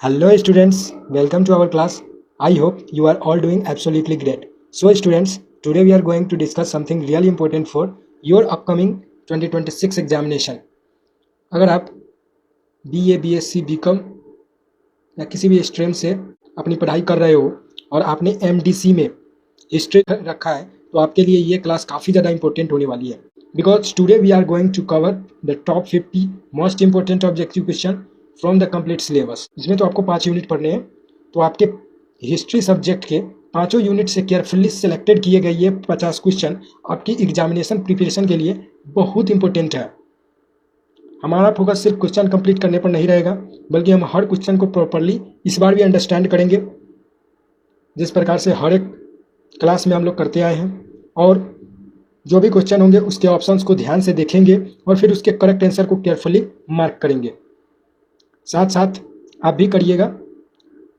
Hello students, welcome to our class. I hope you are all doing absolutely great. So students, today we are going to discuss something really important for your upcoming 2026 examination. अगर आप BA, BSc, BCom या किसी भी stream से अपनी पढ़ाई कर रहे हो और आपने MDC में हिस्ट्री रखा है तो आपके लिए ये क्लास काफ़ी ज़्यादा इंपॉर्टेंट होने वाली है because today we are going to cover the top 50 most important objective question from the complete syllabus. इसमें तो आपको 5 यूनिट पढ़ने हैं, तो आपके हिस्ट्री सब्जेक्ट के पाँचों यूनिट से केयरफुली सेलेक्टेड किए गए ये 50 क्वेश्चन आपकी एग्जामिनेशन प्रिपरेशन के लिए बहुत इंपॉर्टेंट है। हमारा फोकस सिर्फ क्वेश्चन कंप्लीट करने पर नहीं रहेगा, बल्कि हम हर क्वेश्चन को प्रॉपरली इस बार भी अंडरस्टैंड करेंगे जिस प्रकार से हर एक क्लास में हम लोग करते आए हैं, और जो भी क्वेश्चन होंगे उसके ऑप्शंस को ध्यान से देखेंगे और फिर उसके करेक्ट आंसर को केयरफुली मार्क करेंगे। साथ साथ आप भी करिएगा,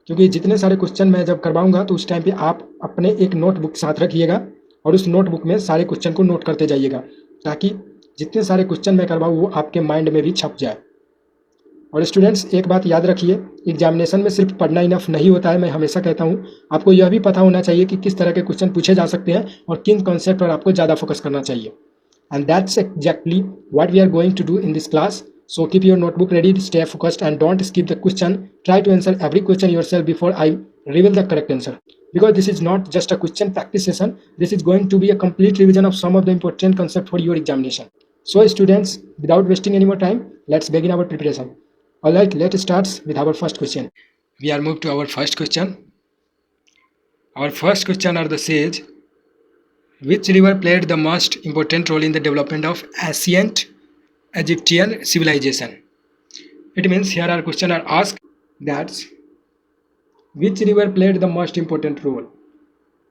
क्योंकि जितने सारे क्वेश्चन मैं जब करवाऊंगा तो उस टाइम पे आप अपने एक नोटबुक साथ रखिएगा और उस नोटबुक में सारे क्वेश्चन को नोट करते जाइएगा, ताकि जितने सारे क्वेश्चन मैं करवाऊँ वो आपके माइंड में भी छप जाए। और स्टूडेंट्स, एक बात याद रखिए, एग्जामिनेशन में सिर्फ पढ़ना इनफ नहीं होता है। मैं हमेशा कहता हूँ आपको यह भी पता होना चाहिए कि किस तरह के क्वेश्चन पूछे जा सकते हैं और किन कॉन्सेप्ट पर आपको ज़्यादा फोकस करना चाहिए। And that's exactly what we are going to do in this class. So keep your notebook ready, stay focused and don't skip the question. Try to answer every question yourself before I reveal the correct answer. Because this is not just a question practice session, this is going to be a complete revision of some of the important concepts for your examination. So students, without wasting any more time, let's begin our preparation. Alright, let's start with our first question. We are moved to our first question. Our first question are the says, which river played the most important role in the development of ancient Egyptian civilization? It means here our question are asked that which river played the most important role.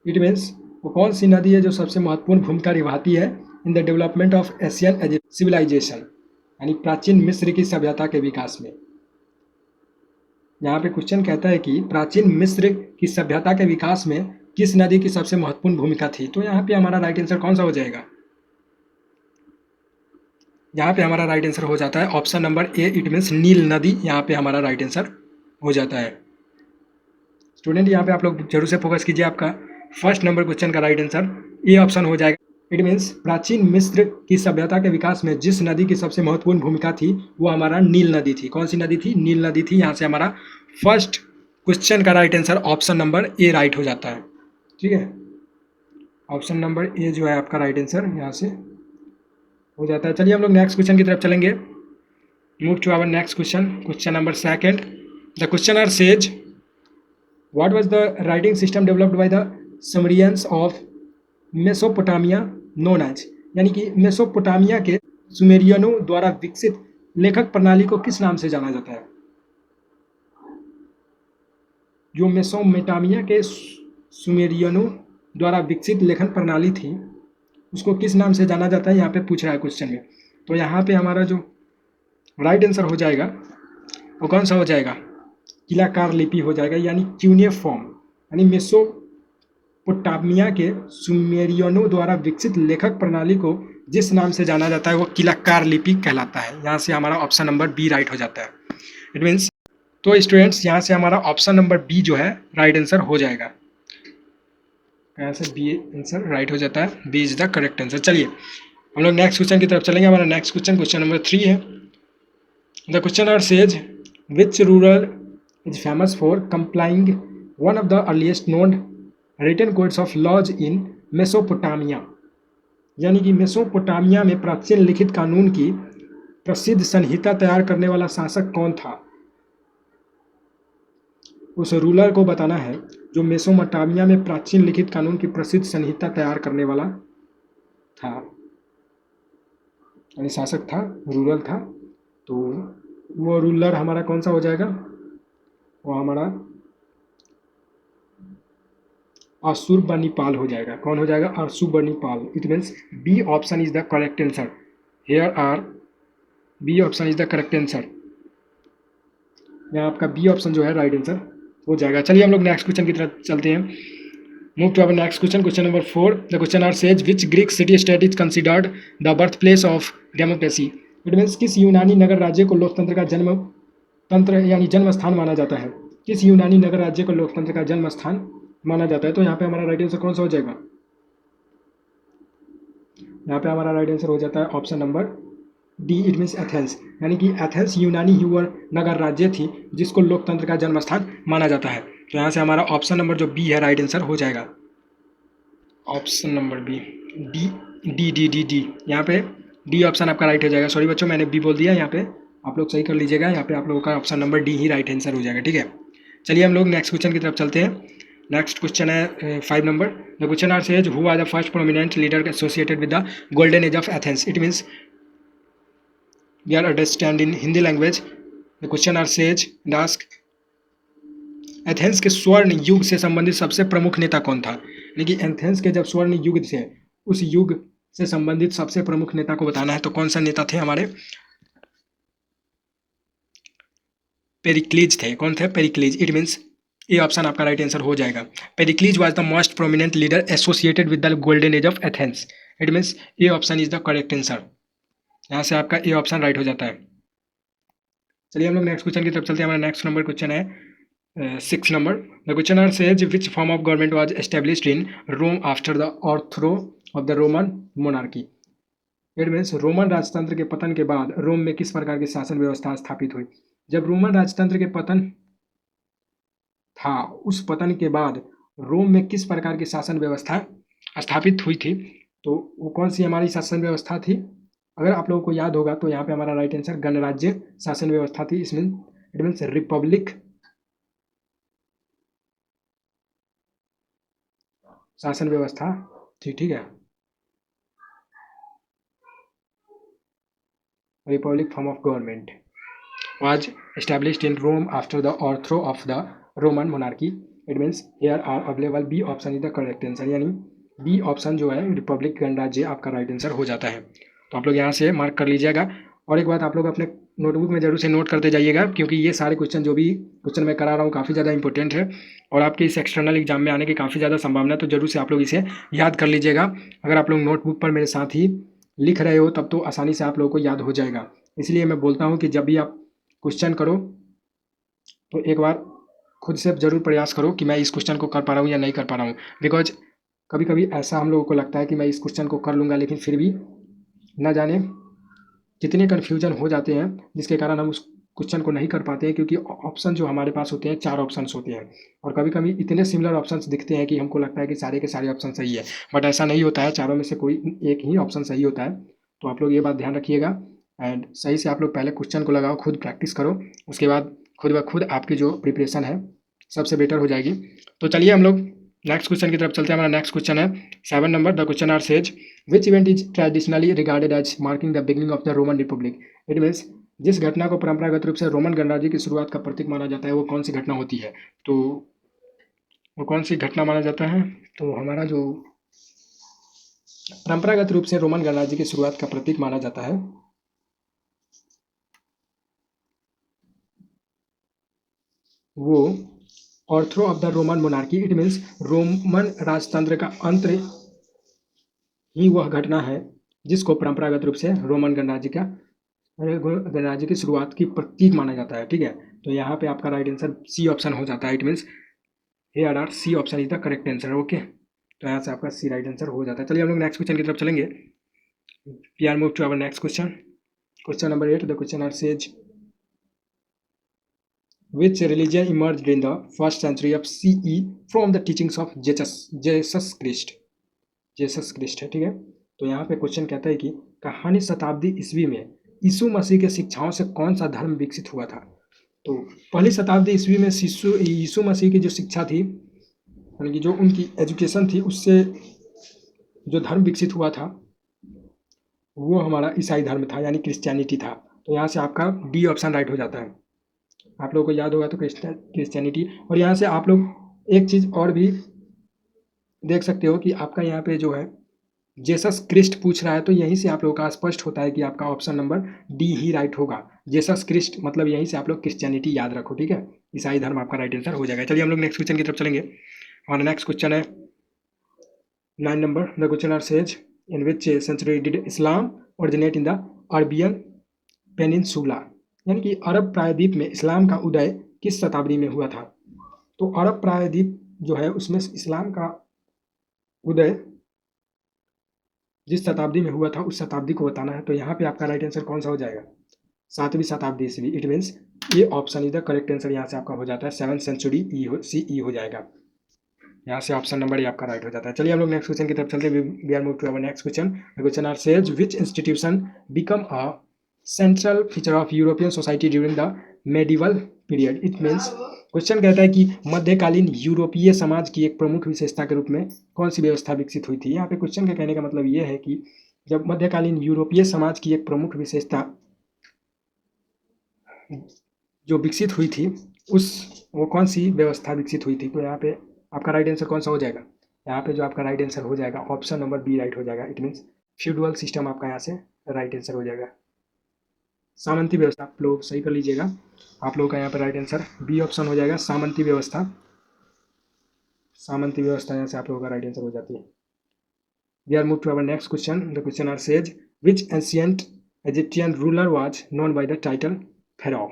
It means वो कौन सी नदी है जो सबसे महत्वपूर्ण भूमिका निभाती है in the development of Asian civilization, यानी प्राचीन मिस्र की सभ्यता के विकास में। यहाँ पे क्वेश्चन कहता है कि प्राचीन मिस्र की सभ्यता के विकास में किस नदी की सबसे महत्वपूर्ण भूमिका थी। तो यहाँ पे हमारा राइट आंसर कौन सा हो जाएगा? यहाँ पे हमारा राइट आंसर हो जाता है option number A, it means नील नदी। यहाँ पे हमारा राइट आंसर हो जाता है। स्टूडेंट, यहाँ पे आप लोग जरूर से फोकस कीजिए, आपका फर्स्ट नंबर क्वेश्चन का राइट आंसर ए ऑप्शन हो जाएगा। इट मीन्स प्राचीन मिस्र की सभ्यता के विकास में जिस नदी की सबसे महत्वपूर्ण भूमिका थी वो हमारा नील नदी थी। कौन सी नदी थी? नील नदी थी। यहाँ से हमारा फर्स्ट क्वेश्चन का राइट आंसर ऑप्शन नंबर ए राइट हो जाता है। ठीक है, ऑप्शन नंबर ए जो है आपका राइट आंसर यहाँ से हो जाता है। चलिए हम लोग नेक्स्ट क्वेश्चन की तरफ चलेंगे। Move to our next question, question number second. The questioner says, what was the writing system developed by the Sumerians of Mesopotamia known as, यानी कि मेसोपोटामिया के सुमेरियनों द्वारा विकसित लेखक प्रणाली को किस नाम से जाना जाता है? जो मेसोपोटामिया के सुमेरियनों द्वारा विकसित लेखन प्रणाली थी उसको किस नाम से जाना जाता है, यहाँ पे पूछ रहा है क्वेश्चन में। तो यहाँ पे हमारा जो राइट आंसर हो जाएगा वो कौन सा हो जाएगा? किलाकार लिपि हो जाएगा, यानी क्यूनिफॉर्म। यानी मेसोपोटामिया के सुमेरियनों द्वारा विकसित लेखक प्रणाली को जिस नाम से जाना जाता है वो किलाकार लिपि कहलाता है। यहाँ से हमारा ऑप्शन नंबर बी राइट हो जाता है। इट मीन्स, तो स्टूडेंट्स यहाँ से हमारा ऑप्शन नंबर बी जो है राइट आंसर हो जाएगा। यहाँ से बी आंसर राइट हो जाता है, B is the correct answer. चलिए हम लोग नेक्स्ट क्वेश्चन की तरफ चलेंगे। हमारा नेक्स्ट क्वेश्चन, क्वेश्चन नंबर 3 है। The question are says, which ruler is famous for compiling one of the earliest known written codes of laws in Mesopotamia, यानी कि मेसोपोटामिया में प्राचीन लिखित कानून की प्रसिद्ध संहिता तैयार करने वाला शासक कौन था? उस रूलर को बताना है जो मेसोपोटामिया में प्राचीन लिखित कानून की प्रसिद्ध संहिता तैयार करने वाला था, यानी शासक था, रूलर था। तो वो रूलर हमारा कौन सा हो जाएगा? वो हमारा अशुरबनिपाल हो जाएगा। कौन हो जाएगा? Ashurbanipal. It means B option is the correct answer. Here are B option is the correct answer. यहाँ आपका बी ऑप्शन जो है राइट आंसर हो जाएगा। चलिए हम लोग नेक्स्ट क्वेश्चन की तरफ चलते हैं। Move to our next question, question number 4। The question are says, which Greek city state is considered the birth place of democracy. It means किस यूनानी नगर राज्य को लोकतंत्र का जन्म तंत्र यानी जन्म स्थान माना जाता है? किस यूनानी नगर राज्य को लोकतंत्र का जन्म स्थान माना जाता है? तो यहाँ पे हमारा राइट आंसर कौन सा हो जाएगा? यहाँ पे हमारा राइट आंसर हो जाता है option number D, it means Athens. यानी कि एथेंस यूनानी नगर राज्य थी जिसको लोकतंत्र का जन्म स्थान माना जाता है। तो यहाँ से हमारा ऑप्शन नंबर जो बी है राइट आंसर हो जाएगा। Option number B, D D D D D, यहाँ पे डी ऑप्शन आपका राइट हो जाएगा। सॉरी बच्चों, मैंने बी बोल दिया, यहाँ पे आप लोग सही कर लीजिएगा। यहाँ पे आप लोगों का ऑप्शन नंबर डी ही राइट आंसर हो जाएगा। ठीक है, चलिए हम लोग नेक्स्ट क्वेश्चन की तरफ चलते हैं। नेक्स्ट क्वेश्चन है 5 number. The question are says who are the first prominent leader associated with the golden age of Athens? It means we are understand in Hindi language. The question are says and ask Athens के स्वर्ण युग से संबंधित सबसे प्रमुख नेता कौन था? यानी कि एथेंस के जब स्वर्ण युग थे उस युग से संबंधित सबसे प्रमुख नेता को बताना है। तो कौन सा नेता थे हमारे? पेरिक्लीज थे। कौन थे? पेरिक्लीज। इट मीन्स ये ऑप्शन आपका राइट आंसर हो जाएगा। Pericles was the most prominent leader associated with the golden age of Athens. It means ये option is the correct answer. यहाँ से आपका ए ऑप्शन राइट हो जाता है। चलिए हम लोग नेक्स्ट क्वेश्चन की तरफ चलते हैं। हमारा नेक्स्ट नंबर क्वेश्चन है 6 number. The question are says which form of government was established in Rome after the overthrow of the Roman monarchy? It means Roman राजतंत्र के पतन के बाद रोम में किस प्रकार की शासन व्यवस्था स्थापित हुई? जब रोमन राजतंत्र के पतन था उस पतन के बाद रोम में किस प्रकार की शासन व्यवस्था स्थापित हुई थी? तो वो कौन सी हमारी शासन व्यवस्था थी? अगर आप लोगों को याद होगा तो यहाँ पे हमारा राइट आंसर गणराज्य शासन व्यवस्था थी। इसमें इट मीन्स रिपब्लिक शासन व्यवस्था थी। ठीक है, republic form of government was established in Rome after the overthrow of the Roman monarchy. It means here are available B option is the correct answer. यानी बी ऑप्शन जो है Republic गणराज्य आपका राइट आंसर हो जाता है। तो आप लोग यहाँ से मार्क कर लीजिएगा। और एक बात आप लोग अपने नोटबुक में जरूर से नोट करते जाइएगा, क्योंकि ये सारे क्वेश्चन जो भी क्वेश्चन मैं करा रहा हूँ काफ़ी ज़्यादा इंपॉर्टेंट है और आपके इस एक्सटर्नल एग्जाम में आने की काफ़ी ज़्यादा संभावना है। तो जरूर से आप लोग इसे याद कर लीजिएगा। अगर आप लोग नोटबुक पर मेरे साथ ही लिख रहे हो तब तो आसानी से आप लोगों को याद हो जाएगा। इसलिए मैं बोलता हूँ कि जब भी आप क्वेश्चन करो तो एक बार खुद से ज़रूर प्रयास करो कि मैं इस क्वेश्चन को कर पा रहा हूँ या नहीं कर पा रहा हूँ। बिकॉज कभी कभी ऐसा हम लोगों को लगता है कि मैं इस क्वेश्चन को कर लूँगा, लेकिन फिर भी ना जाने कितने कन्फ्यूजन हो जाते हैं जिसके कारण हम उस क्वेश्चन को नहीं कर पाते हैं, क्योंकि ऑप्शन जो हमारे पास होते हैं 4 ऑप्शंस होते हैं और कभी कभी इतने सिमिलर ऑप्शंस दिखते हैं कि हमको लगता है कि सारे के सारे ऑप्शन सही है, बट ऐसा नहीं होता है। चारों में से कोई एक ही ऑप्शन सही होता है। तो आप लोग ये बात ध्यान रखिएगा एंड सही से आप लोग पहले क्वेश्चन को लगाओ, खुद प्रैक्टिस करो, उसके बाद खुद ब खुद आपकी जो प्रिपरेशन है सबसे बेटर हो जाएगी। तो चलिए हम लोग नेक्स्ट क्वेश्चन की तरफ चलते हैं। हमारा नेक्स्ट क्वेश्चन है 7 number. The question are says which event is traditionally regarded as marking the beginning of the Roman republic? It means जिस घटना को परंपरागत रूप से रोमन गणराज्य की शुरुआत का प्रतीक माना जाता है वो कौन सी घटना होती है? तो वो कौन सी घटना माना जाता है? तो हमारा जो परंपरागत रूप से रोमन गणराज्य की शुरुआत का प्रतीक माना जाता है वो overthrow of the Roman monarchy. It means Roman राजतंत्र का अंत ही वह घटना है जिसको परंपरागत रूप से रोमन गणराज्य की शुरुआत की प्रतीक माना जाता है। ठीक है, तो यहाँ पे आपका राइट आंसर सी ऑप्शन हो जाता है। It means here are C option is the correct answer. Okay, तो यहाँ से आपका सी राइट आंसर हो जाता है। चलिए हम लोग नेक्स्ट क्वेश्चन की तरफ चलेंगे। We are move to our next question. Question number 8। The question are says which religion emerged in the first century of CE from the teachings of Jesus Christ? Jesus Christ है। ठीक है, तो यहाँ पे question कहता है कि कहानी शताब्दी ईस्वी में यीशु मसीह के शिक्षाओं से कौन सा धर्म विकसित हुआ था? तो पहली शताब्दी ईस्वी में यीशु मसीह की जो शिक्षा थी, यानी कि जो उनकी एजुकेशन थी, उससे जो धर्म विकसित हुआ था वो हमारा ईसाई धर्म था, यानी क्रिश्चियनिटी था। तो यहाँ से आपका डी ऑप्शन राइट हो जाता है। आप लोगों को याद होगा तो क्रिश्चियनिटी। और यहाँ से आप लोग एक चीज़ और भी देख सकते हो कि आपका यहाँ पे जो है जेसस क्रिस्ट पूछ रहा है, तो यहीं से आप लोगों का स्पष्ट होता है कि आपका ऑप्शन नंबर डी ही राइट होगा। जेसस क्रिस्ट मतलब यहीं से आप लोग क्रिश्चियनिटी याद रखो। ठीक है, ईसाई धर्म आपका राइट आंसर हो जाएगा। चलिए हम लोग नेक्स्ट क्वेश्चन की तरफ चलेंगे। हमारा नेक्स्ट क्वेश्चन है 9 number. The question are says in which century did Islam originate in the Arabian peninsula? यानी कि अरब प्रायद्वीप में इस्लाम का उदय किस शताब्दी में हुआ था? तो अरब प्रायद्वीप जो है उसमें इस्लाम का उदय जिस शताब्दी में हुआ था उस शताब्दी को बताना है। तो यहाँ पे आपका राइट आंसर कौन सा हो जाएगा? 7वीं शताब्दी ईस्वी। इट मीन्स ये option is the correct answer. यहाँ से आपका हो जाता है 7th सेंचुरी CE हो जाएगा। यहाँ से ऑप्शन नंबर ये आपका राइट हो जाता है। चलिए हम लोग नेक्स्ट क्वेश्चन की तरफ चलते हैं। We are move to our next question. The question are says which institution become a central feature of European society during the medieval period. It means question कहता है कि मध्यकालीन यूरोपीय समाज की एक प्रमुख विशेषता के रूप में कौन सी व्यवस्था विकसित हुई थी। यहाँ पे क्वेश्चन का कहने का मतलब ये है कि जब मध्यकालीन यूरोपीय समाज की एक प्रमुख विशेषता जो विकसित हुई थी वो कौन सी व्यवस्था विकसित हुई थी। तो यहाँ पे आपका राइट आंसर कौन सा हो जाएगा? यहाँ पे जो आपका राइट आंसर हो जाएगा ऑप्शन नंबर बी राइट हो जाएगा। इट मीन्स फ्यूडुअल सिस्टम आपका यहाँ से राइट आंसर हो जाएगा। सामंती व्यवस्था आप लोग सही कर लीजिएगा। आप लोगों का यहाँ पर राइट आंसर बी ऑप्शन हो जाएगा, सामंती व्यवस्था। सामंती व्यवस्था यहाँ से आप लोगों का राइट आंसर हो जाती है। We are move to our next question. The question are says which ancient Egyptian ruler was known by the title pharaoh.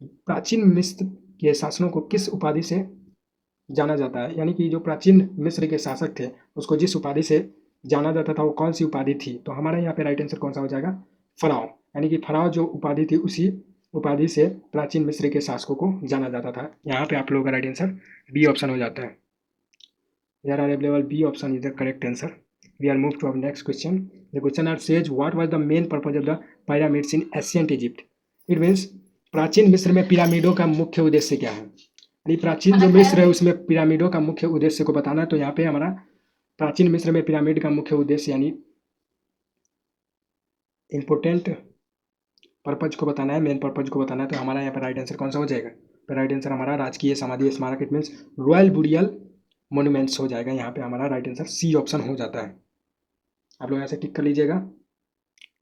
प्राचीन मिस्र के शासनों को किस उपाधि से जाना जाता है? यानी कि जो प्राचीन मिस्र के शासक थे उसको जिस उपाधि से जाना जाता था वो कौन सी उपाधि थी? तो हमारा यहाँ पे राइट आंसर कौन सा हो जाएगा? फराओ। यानी कि फराओ जो उपाधि थी उसी उपाधि से प्राचीन मिस्र के शासकों को जाना जाता था। यहाँ पे आप लोगों का राइट आंसर बी ऑप्शन हो जाता है। Here are available B option is the correct answer. We are moved to our next question. The question says what was the main purpose of the pyramids in ancient Egypt? It means प्राचीन मिस्र में पिरामिडों का मुख्य उद्देश्य क्या है? यानी प्राचीन जो मिस्र है उसमें पिरामिडों का मुख्य उद्देश्य को बताना है। तो यहाँ पे हमारा प्राचीन मिस्र में पिरामिड का मुख्य उद्देश्य यानी इम्पोर्टेंट पर्पज को बताना है, मेन पर्पज को बताना है। तो हमारा यहाँ पर राइट आंसर कौन सा हो जाएगा? तो राइट आंसर हमारा राजकीय समाधि स्मारक। It means royal burial monuments हो जाएगा। यहाँ पे हमारा राइट आंसर सी ऑप्शन हो जाता है। आप लोग यहाँ से टिक कर लीजिएगा।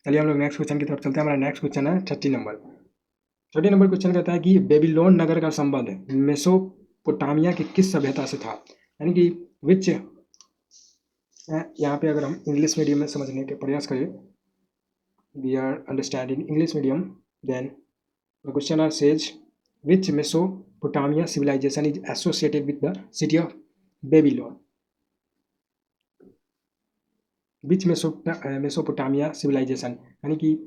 चलिए हम लोग नेक्स्ट क्वेश्चन की तरफ चलते हैं। हमारा नेक्स्ट क्वेश्चन है 30 नंबर। 30 नंबर क्वेश्चन कहता है कि बेबीलोन नगर का संबंध मेसोपोटामिया की किस सभ्यता से था? यानी कि विच, यहाँ पे अगर हम इंग्लिश मीडियम में समझने के प्रयास करें, we are understanding English medium, then the question are says which Mesopotamia civilization is associated with the city of Babylon. Which Mesopotamia civilization यानी कि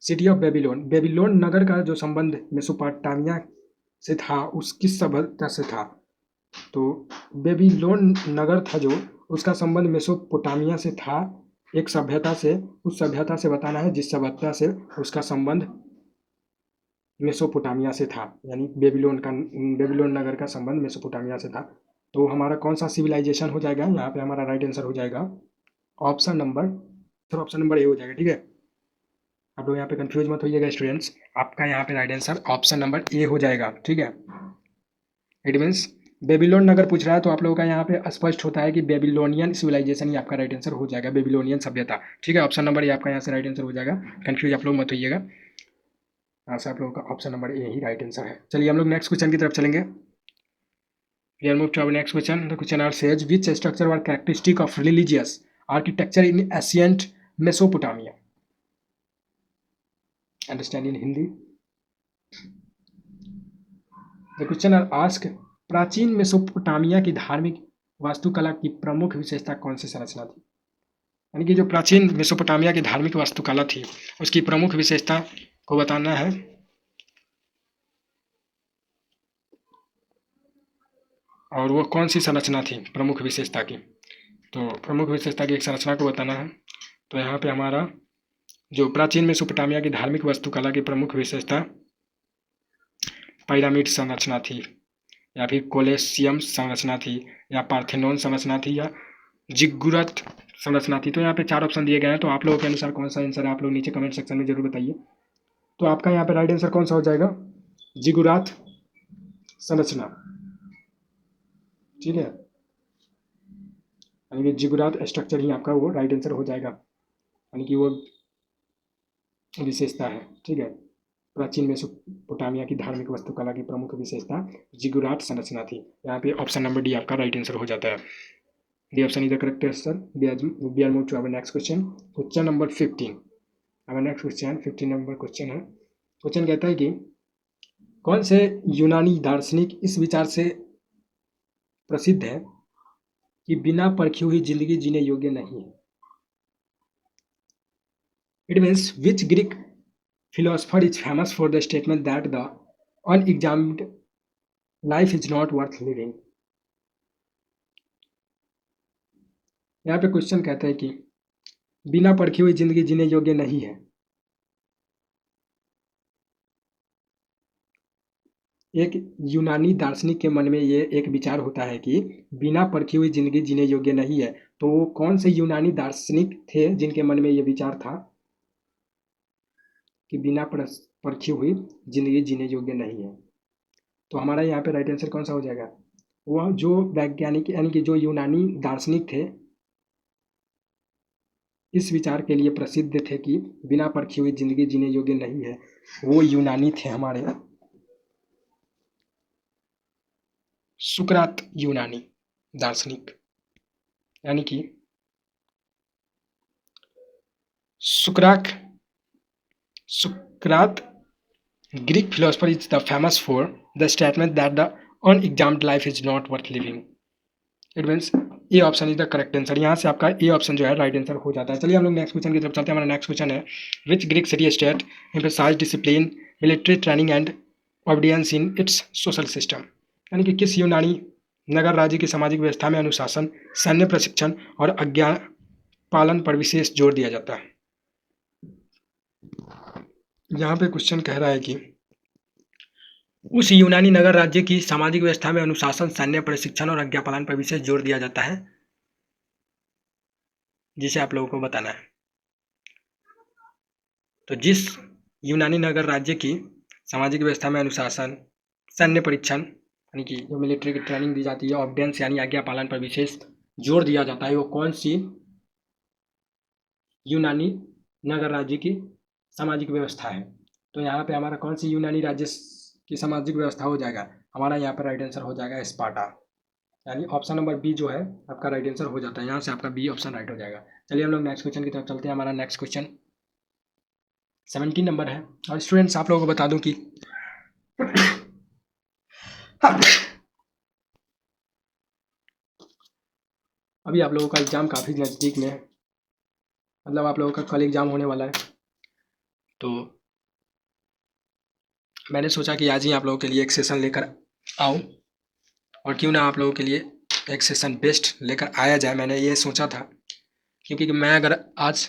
सिटी ऑफ बेबीलोन, बेबीलोन नगर का जो संबंध मेसोपोटामिया से था उस किस सभ्यता से था? तो बेबीलोन नगर था जो उसका संबंध मेसोपोटामिया से था, एक सभ्यता से। उस सभ्यता से बताना है जिस सभ्यता से उसका संबंध मेसोपोटामिया से था। यानी बेबीलोन नगर का संबंध मेसोपोटामिया से था। तो हमारा कौन सा सिविलाइजेशन हो जाएगा? यहाँ पे हमारा राइट आंसर हो जाएगा ऑप्शन नंबर ए हो जाएगा। ठीक है, आप लोग यहाँ पे कंफ्यूज मत होइएगा स्टूडेंट्स, आपका यहाँ पे राइट आंसर ऑप्शन नंबर ए हो जाएगा। ठीक है, इट मीन्स बेबीलोन नगर पूछ रहा है तो आप लोगों का यहाँ पे स्पष्ट होता है कि बेबीलोनियन सिविलाइजेशन ही आपका राइट आंसर हो जाएगा, बेबीलोनियन सभ्यता। ठीक है, ऑप्शन नंबर ए आपका यहाँ से राइट आंसर हो जाएगा। कंफ्यूज आप लोग मत होइएगा, यहाँ से आप लोगों का ऑप्शन नंबर ए ही राइट आंसर है। चलिए हम लोग नेक्स्ट क्वेश्चन की तरफ चलेंगे। We are moved to our next question. The question says which structure were characteristic of religious architecture in ancient Mesopotamia? Understand in Hindi. The question are asked प्राचीन Mesopotamia की धार्मिक वास्तुकला की प्रमुख विशेषता कौन सी संरचना थी? यानी कि जो प्राचीन मेसोपोटामिया की धार्मिक वास्तुकला थी उसकी प्रमुख विशेषता को बताना है। और वो कौन सी संरचना थी प्रमुख विशेषता की? तो प्रमुख विशेषता की एक संरचना को बताना है। तो यहाँ पे हमारा जो प्राचीन मेसोपोटामिया की धार्मिक वास्तुकला की प्रमुख विशेषता पिरामिड संरचना थी, या फिर कोलेसियम संरचना थी, या पार्थेनोन संरचना थी, या जिगुरत संरचना थी। तो यहाँ पे 4 ऑप्शन दिए गए हैं, तो आप लोगों के अनुसार कौन सा आंसर है आप लोग नीचे कमेंट सेक्शन में जरूर बताइए। तो आपका यहाँ पे राइट आंसर कौन सा हो जाएगा? जिगुरात संरचना। ठीक है, यानी कि जिगुरात स्ट्रक्चर ही आपका वो राइट आंसर हो जाएगा, यानी कि वो विशेषता है। ठीक है, प्राचीन मेसोपोटामिया की धार्मिक वास्तुकला की प्रमुख विशेषता जिगुराट संरचना थी। यहाँ पे ऑप्शन नंबर डी आपका राइट आंसर हो जाता है। D option is the correct answer. We are move to our next question, question number 15। Our next question 15 number question है क्वेश्चन कहता है कि कौन से यूनानी दार्शनिक इस विचार से प्रसिद्ध है कि बिना परखी हुई जिंदगी जीने योग्य नहीं है। It means which Greek philosopher is famous for the statement that the unexamined life is not worth living। यहाँ पे क्वेश्चन कहता है कि बिना परखी हुई जिंदगी जीने योग्य नहीं है। एक यूनानी दार्शनिक के मन में ये एक विचार होता है कि बिना परखी हुई जिंदगी जीने योग्य नहीं है। तो वो कौन से यूनानी दार्शनिक थे जिनके मन में ये विचार था कि बिना परखी हुई जिंदगी जीने योग्य नहीं है? तो हमारा यहाँ पे राइट आंसर कौन सा हो जाएगा? वह जो वैज्ञानिक यानी कि जो यूनानी दार्शनिक थे इस विचार के लिए प्रसिद्ध थे कि बिना परखी हुई जिंदगी जीने योग्य नहीं है, वो यूनानी थे हमारे सुकरात यूनानी दार्शनिक, यानी कि सुकरात Greek philosopher is the famous for the statement that the unexamined life is not worth living। It means A option is the correct answer. यहाँ से आपका ए ऑप्शन जो है राइट आंसर हो जाता है। चलिए हम लोग नेक्स्ट क्वेश्चन की तरफ चलते हैं। हमारा नेक्स्ट क्वेश्चन है which Greek city state emphasize discipline military training and obedience in its social system, यानी कि किस यूनानी नगर राज्य की सामाजिक व्यवस्था में अनुशासन, सैन्य प्रशिक्षण और आज्ञा पालन पर विशेष जोर दिया जाता है। यहाँ पे क्वेश्चन कह रहा है कि उस यूनानी नगर राज्य की सामाजिक व्यवस्था में अनुशासन, सैन्य प्रशिक्षण और आज्ञा पालन पर विशेष जोर दिया जाता है, जिसे आप लोगों को बताना है। तो जिस यूनानी नगर राज्य की सामाजिक व्यवस्था में अनुशासन, सैन्य परीक्षण यानी कि जो मिलिट्री की ट्रेनिंग दी जाती है, ऑब्डियंस यानी आज्ञा पालन पर विशेष जोर दिया जाता है, वो कौन सी यूनानी नगर राज्य की सामाजिक व्यवस्था है? तो यहाँ पे हमारा कौन सी यूनानी राज्य की सामाजिक व्यवस्था हो जाएगा? हमारा यहाँ पर राइट आंसर हो जाएगा स्पार्टा, यानी ऑप्शन नंबर बी जो है आपका राइट आंसर हो जाता है। यहाँ से आपका बी ऑप्शन राइट हो जाएगा। चलिए हम लोग नेक्स्ट क्वेश्चन की तरफ चलते हैं। हमारा नेक्स्ट क्वेश्चन 17 नंबर है। और स्टूडेंट्स आप लोगों को बता दूं कि अभी आप लोगों का एग्जाम काफ़ी नज़दीक में है, मतलब आप लोगों का कल एग्जाम होने वाला है। तो मैंने सोचा कि आज ही आप लोगों के लिए एक सेशन लेकर आऊँ, और क्यों ना आप लोगों के लिए एक सेशन बेस्ट लेकर आया जाए। मैंने ये सोचा था क्योंकि मैं अगर आज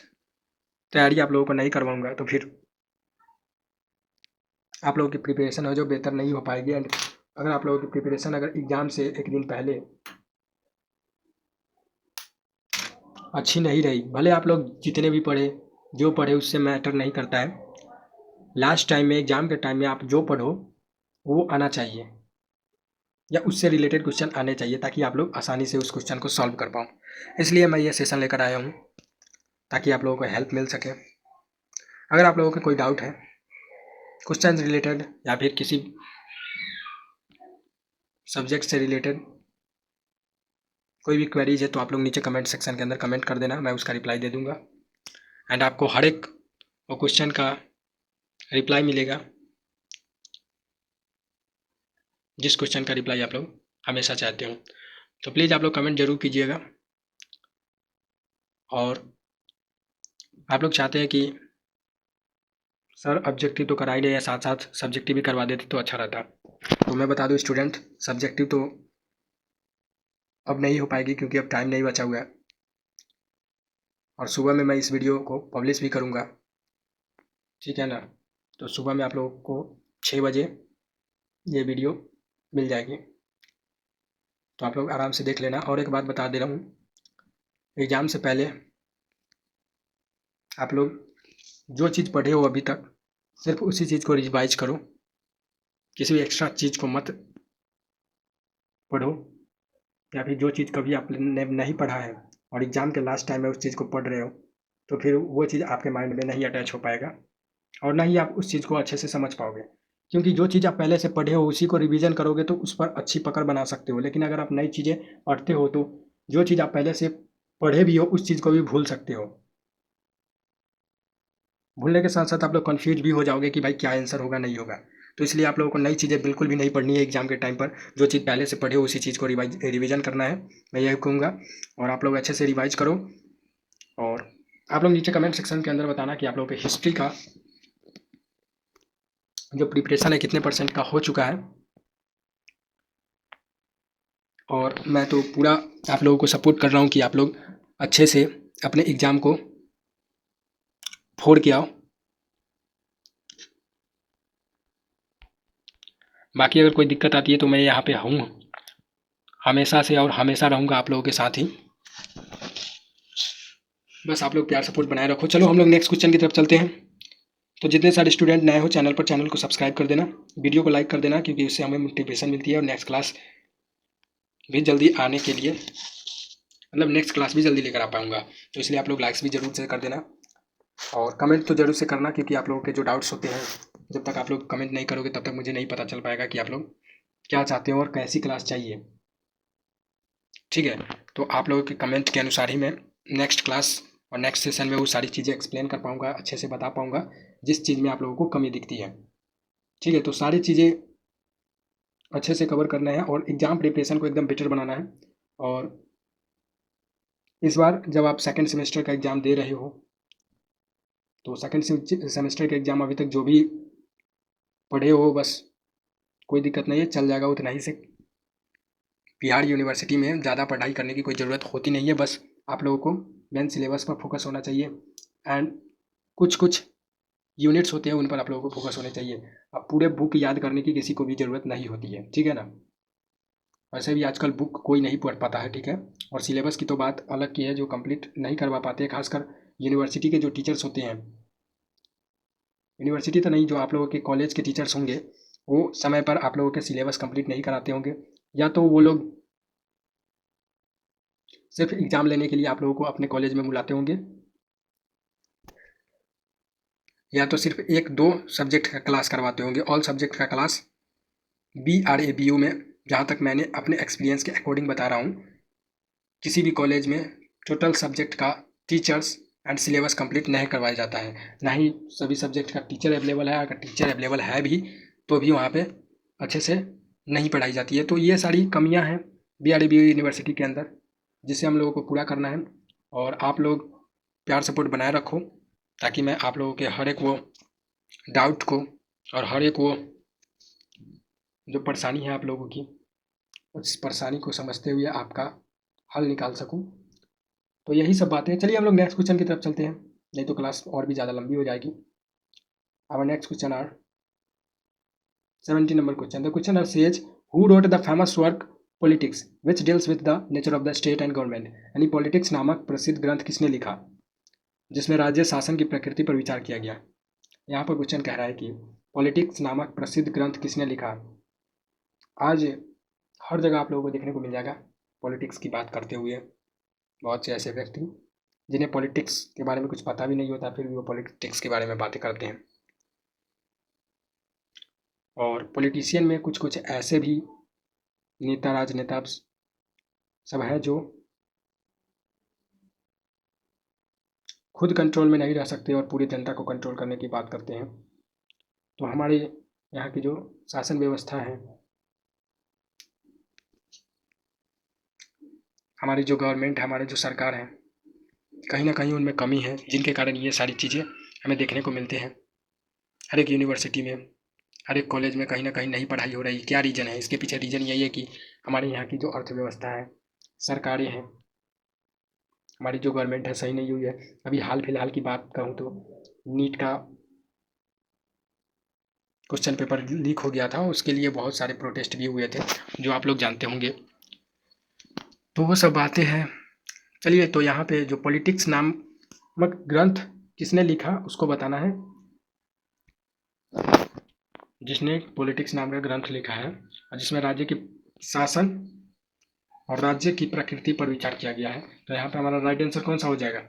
तैयारी आप लोगों को नहीं करवाऊँगा तो फिर आप लोगों की प्रिपरेशन है जो बेहतर नहीं हो पाएगी। एंड अगर आप लोगों की प्रिपरेशन अगर एग्ज़ाम से एक दिन पहले अच्छी नहीं रही, भले आप लोग जितने भी पढ़े जो पढ़े उससे मैटर नहीं करता है। लास्ट टाइम में एग्ज़ाम के टाइम में आप जो पढ़ो वो आना चाहिए, या उससे रिलेटेड क्वेश्चन आने चाहिए, ताकि आप लोग आसानी से उस क्वेश्चन को सॉल्व कर पाओ। इसलिए मैं ये सेशन लेकर आया हूँ ताकि आप लोगों को हेल्प मिल सके। अगर आप लोगों का कोई डाउट है क्वेश्चन रिलेटेड या फिर किसी सब्जेक्ट से रिलेटेड कोई भी क्वेरीज है, तो आप लोग नीचे कमेंट सेक्शन के अंदर कमेंट कर देना, मैं उसका रिप्लाई दे दूंगा। एंड आपको हर एक क्वेश्चन का रिप्लाई मिलेगा, जिस क्वेश्चन का रिप्लाई आप लोग हमेशा चाहते हो। तो प्लीज़ आप लोग कमेंट जरूर कीजिएगा। और आप लोग चाहते हैं कि सर ऑब्जेक्टिव तो करा ही नहीं है, साथ साथ सब्जेक्टिव भी करवा देते तो अच्छा रहता। तो मैं बता दूं स्टूडेंट, सब्जेक्टिव तो अब नहीं हो पाएगी क्योंकि अब टाइम नहीं बचा हुआ है, और सुबह में मैं इस वीडियो को पब्लिश भी करूँगा, ठीक है ना। तो सुबह में आप लोगों को 6 बजे ये वीडियो मिल जाएगी, तो आप लोग आराम से देख लेना। और एक बात बता दे रहा हूँ, एग्ज़ाम से पहले आप लोग जो चीज़ पढ़े हो अभी तक सिर्फ उसी चीज़ को रिवाइज करो, किसी भी एक्स्ट्रा चीज़ को मत पढ़ो, या फिर जो चीज़ कभी आपने नहीं पढ़ा है और एग्ज़ाम के लास्ट टाइम में उस चीज़ को पढ़ रहे हो, तो फिर वो चीज़ आपके माइंड में नहीं अटैच हो पाएगा और ना ही आप उस चीज़ को अच्छे से समझ पाओगे। क्योंकि जो चीज़ आप पहले से पढ़े हो उसी को रिवीजन करोगे तो उस पर अच्छी पकड़ बना सकते हो, लेकिन अगर आप नई चीज़ें पढ़ते हो तो जो चीज़ आप पहले से पढ़े भी हो उस चीज़ को भी भूल सकते हो। भूलने के साथ साथ आप लोग कन्फ्यूज भी हो जाओगे कि भाई क्या आंसर होगा नहीं होगा। तो इसलिए आप लोगों को नई चीज़ें बिल्कुल भी नहीं पढ़नी है एग्जाम के टाइम पर। जो चीज़ पहले से पढ़े हो उसी चीज़ को रिविजन करना है, मैं यही कहूँगा। और आप लोग अच्छे से रिवाइज करो। और आप लोग नीचे कमेंट सेक्शन के अंदर बताना कि आप लोगों के हिस्ट्री का जो प्रिपरेशन है कितने % का हो चुका है। और मैं तो पूरा आप लोगों को सपोर्ट कर रहा हूँ कि आप लोग अच्छे से अपने एग्ज़ाम को फोड़ के आओ। बाकी अगर कोई दिक्कत आती है तो मैं यहाँ पे हूँ हमेशा से, और हमेशा रहूँगा आप लोगों के साथ ही। बस आप लोग प्यार सपोर्ट बनाए रखो। चलो हम लोग नेक्स्ट क्वेश्चन की तरफ चलते हैं। तो जितने सारे स्टूडेंट नए हो चैनल पर, चैनल को सब्सक्राइब कर देना, वीडियो को लाइक कर देना, क्योंकि उससे हमें मोटिवेशन मिलती है और नेक्स्ट क्लास भी जल्दी आने के लिए, मतलब नेक्स्ट क्लास भी जल्दी लेकर आ पाऊँगा। तो इसलिए आप लोग लाइक्स भी जरूर से कर देना और कमेंट तो जरूर से करना, क्योंकि आप लोगों के जो डाउट्स होते हैं, जब तक आप लोग कमेंट नहीं करोगे तब तक मुझे नहीं पता चल पाएगा कि आप लोग क्या चाहते हो और कैसी क्लास चाहिए। ठीक है, तो आप लोगों के कमेंट के अनुसार ही मैं नेक्स्ट क्लास और नेक्स्ट सेशन में वो सारी चीज़ें एक्सप्लेन कर पाऊँगा, अच्छे से बता पाऊँगा जिस चीज़ में आप लोगों को कमी दिखती है। ठीक है, तो सारी चीज़ें अच्छे से कवर करना है और एग्ज़ाम प्रिपरेशन को एकदम बेटर बनाना है। और इस बार जब आप सेकेंड सेमेस्टर का एग्ज़ाम दे रहे हो, तो सेकेंड सेमेस्टर के एग्ज़ाम अभी तक जो भी पढ़े हो, बस कोई दिक्कत नहीं है, चल जाएगा उतना ही से। बिहार यूनिवर्सिटी में ज़्यादा पढ़ाई करने की कोई ज़रूरत होती नहीं है, बस आप लोगों को मेन सिलेबस पर फोकस होना चाहिए एंड कुछ कुछ यूनिट्स होते हैं उन पर आप लोगों को फोकस होने चाहिए। अब पूरे बुक याद करने की किसी को भी ज़रूरत नहीं होती है, ठीक है ना। वैसे भी आजकल बुक कोई नहीं पढ़ पाता है, ठीक है। और सिलेबस की तो बात अलग की है, जो कंप्लीट नहीं करवा पाते, खासकर यूनिवर्सिटी के जो टीचर्स होते हैं, यूनिवर्सिटी तो नहीं, जो आप लोगों के कॉलेज के टीचर्स होंगे, वो समय पर आप लोगों के सिलेबस कंप्लीट नहीं कराते होंगे, या तो वो लोग सिर्फ एग्ज़ाम लेने के लिए आप लोगों को अपने कॉलेज में बुलाते होंगे, या तो सिर्फ 1-2 सब्जेक्ट का क्लास करवाते होंगे। ऑल सब्जेक्ट का क्लास BRABU में, जहाँ तक मैंने अपने एक्सपीरियंस के अकॉर्डिंग बता रहा हूँ, किसी भी कॉलेज में टोटल सब्जेक्ट का टीचर्स एंड सिलेबस कंप्लीट नहीं करवाया जाता है। ना ही सभी सब्जेक्ट का टीचर अवेलेबल है, अगर टीचर अवेलेबल है भी तो भी वहाँ पे अच्छे से नहीं पढ़ाई जाती है। तो ये सारी कमियाँ हैं BRABU यूनिवर्सिटी के अंदर, जिसे हम लोगों को पूरा करना है। और आप लोग प्यार सपोर्ट बनाए रखो, ताकि मैं आप लोगों के हर एक वो डाउट को और हर एक वो जो परेशानी है आप लोगों की, उस परेशानी को समझते हुए आपका हल निकाल सकूं। तो यही सब बातें हैं। चलिए हम लोग नेक्स्ट क्वेश्चन की तरफ चलते हैं, नहीं तो क्लास और भी ज़्यादा लंबी हो जाएगी। Our next question are 70 number question. The question are says who wrote the famous work Politics which deals with the nature of the state and government. यानी पॉलिटिक्स नामक प्रसिद्ध ग्रंथ किसने लिखा, जिसमें राज्य शासन की प्रकृति पर विचार किया गया। यहाँ पर क्वेश्चन कह रहा है कि पॉलिटिक्स नामक प्रसिद्ध ग्रंथ किसने लिखा। आज हर जगह आप लोगों को देखने को मिल जाएगा पॉलिटिक्स की बात करते हुए बहुत से ऐसे व्यक्ति जिन्हें पॉलिटिक्स के बारे में कुछ पता भी नहीं होता, फिर भी वो पॉलिटिक्स के बारे में बातें करते हैं। और पॉलिटिशियन में कुछ कुछ ऐसे भी नेता, राजनेता सब है जो खुद कंट्रोल में नहीं रह सकते और पूरी जनता को कंट्रोल करने की बात करते हैं। तो हमारे यहाँ की जो शासन व्यवस्था है, हमारी जो गवर्नमेंट है, हमारे जो सरकार है, कहीं ना कहीं उनमें कमी है, जिनके कारण ये सारी चीज़ें हमें देखने को मिलते हैं। हर एक यूनिवर्सिटी में, हर एक कॉलेज में कहीं ना कहीं नहीं पढ़ाई हो रही। क्या रीज़न है इसके पीछे? रीज़न यही है कि हमारे यहाँ की जो अर्थव्यवस्था है, सरकारें हैं, हमारी जो गवर्नमेंट है सही नहीं हुई है। अभी हाल फिलहाल की बात कहूँ तो नीट का क्वेश्चन पेपर लीक हो गया था, उसके लिए बहुत सारे प्रोटेस्ट भी हुए थे, जो आप लोग जानते होंगे। तो वो सब बातें हैं। चलिए, तो यहाँ पे जो पॉलिटिक्स नामक ग्रंथ किसने लिखा उसको बताना है। जिसने पॉलिटिक्स नाम का ग्रंथ लिखा है और जिसमें राज्य के शासन और राज्य की प्रकृति पर विचार किया गया है, तो यहाँ पे हमारा राइट आंसर कौन सा हो जाएगा।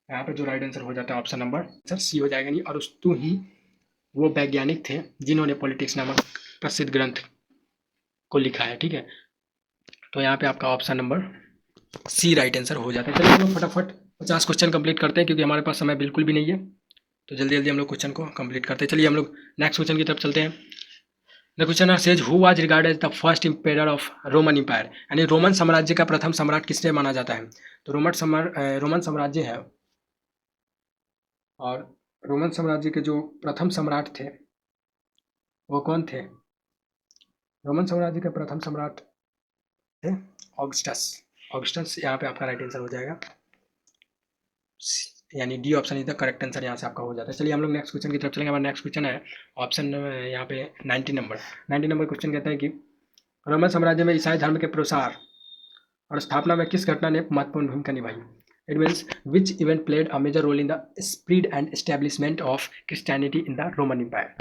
यहाँ पे जो राइट आंसर हो जाता है ऑप्शन नंबर सी हो जाएगा। नहीं, अरस्तु ही वो वैज्ञानिक थे जिन्होंने पॉलिटिक्स नामक प्रसिद्ध ग्रंथ को लिखा है। ठीक है, तो यहाँ पे आपका option number C right answer हो जाता है। चलिए हम लोग फटाफट 50 क्वेश्चन कंप्लीट करते हैं, क्योंकि हमारे पास समय बिल्कुल भी नहीं है। तो जल्दी जल्दी हम लोग क्वेश्चन को कंप्लीट करते हैं। चलिए हम लोग नेक्स्ट क्वेश्चन की तरफ चलते हैं। The question says who was regarded as the first emperor of Roman empire, यानी रोमन साम्राज्य का प्रथम सम्राट किसने माना जाता है? तो रोमन साम्राज्य है, और रोमन साम्राज्य के जो प्रथम सम्राट थे वो कौन थे? रोमन साम्राज्य के प्रथम सम्राट थे ऑगस्टस। ऑगस्टस यहाँ पे आपका राइट आंसर हो जाएगा, यानी D option is the correct answer यहाँ से आपका हो जाता है। चलिए हम लोग नेक्स्ट क्वेश्चन की तरफ चलेंगे। हमारा नेक्स्ट क्वेश्चन है ऑप्शन यहाँ पे 90 नंबर क्वेश्चन कहता है कि रोमन साम्राज्य में ईसाई धर्म के प्रसार और स्थापना में किस घटना ने महत्वपूर्ण भूमिका निभाई? It means which event played a major role in the spread and establishment of Christianity in the Roman empire.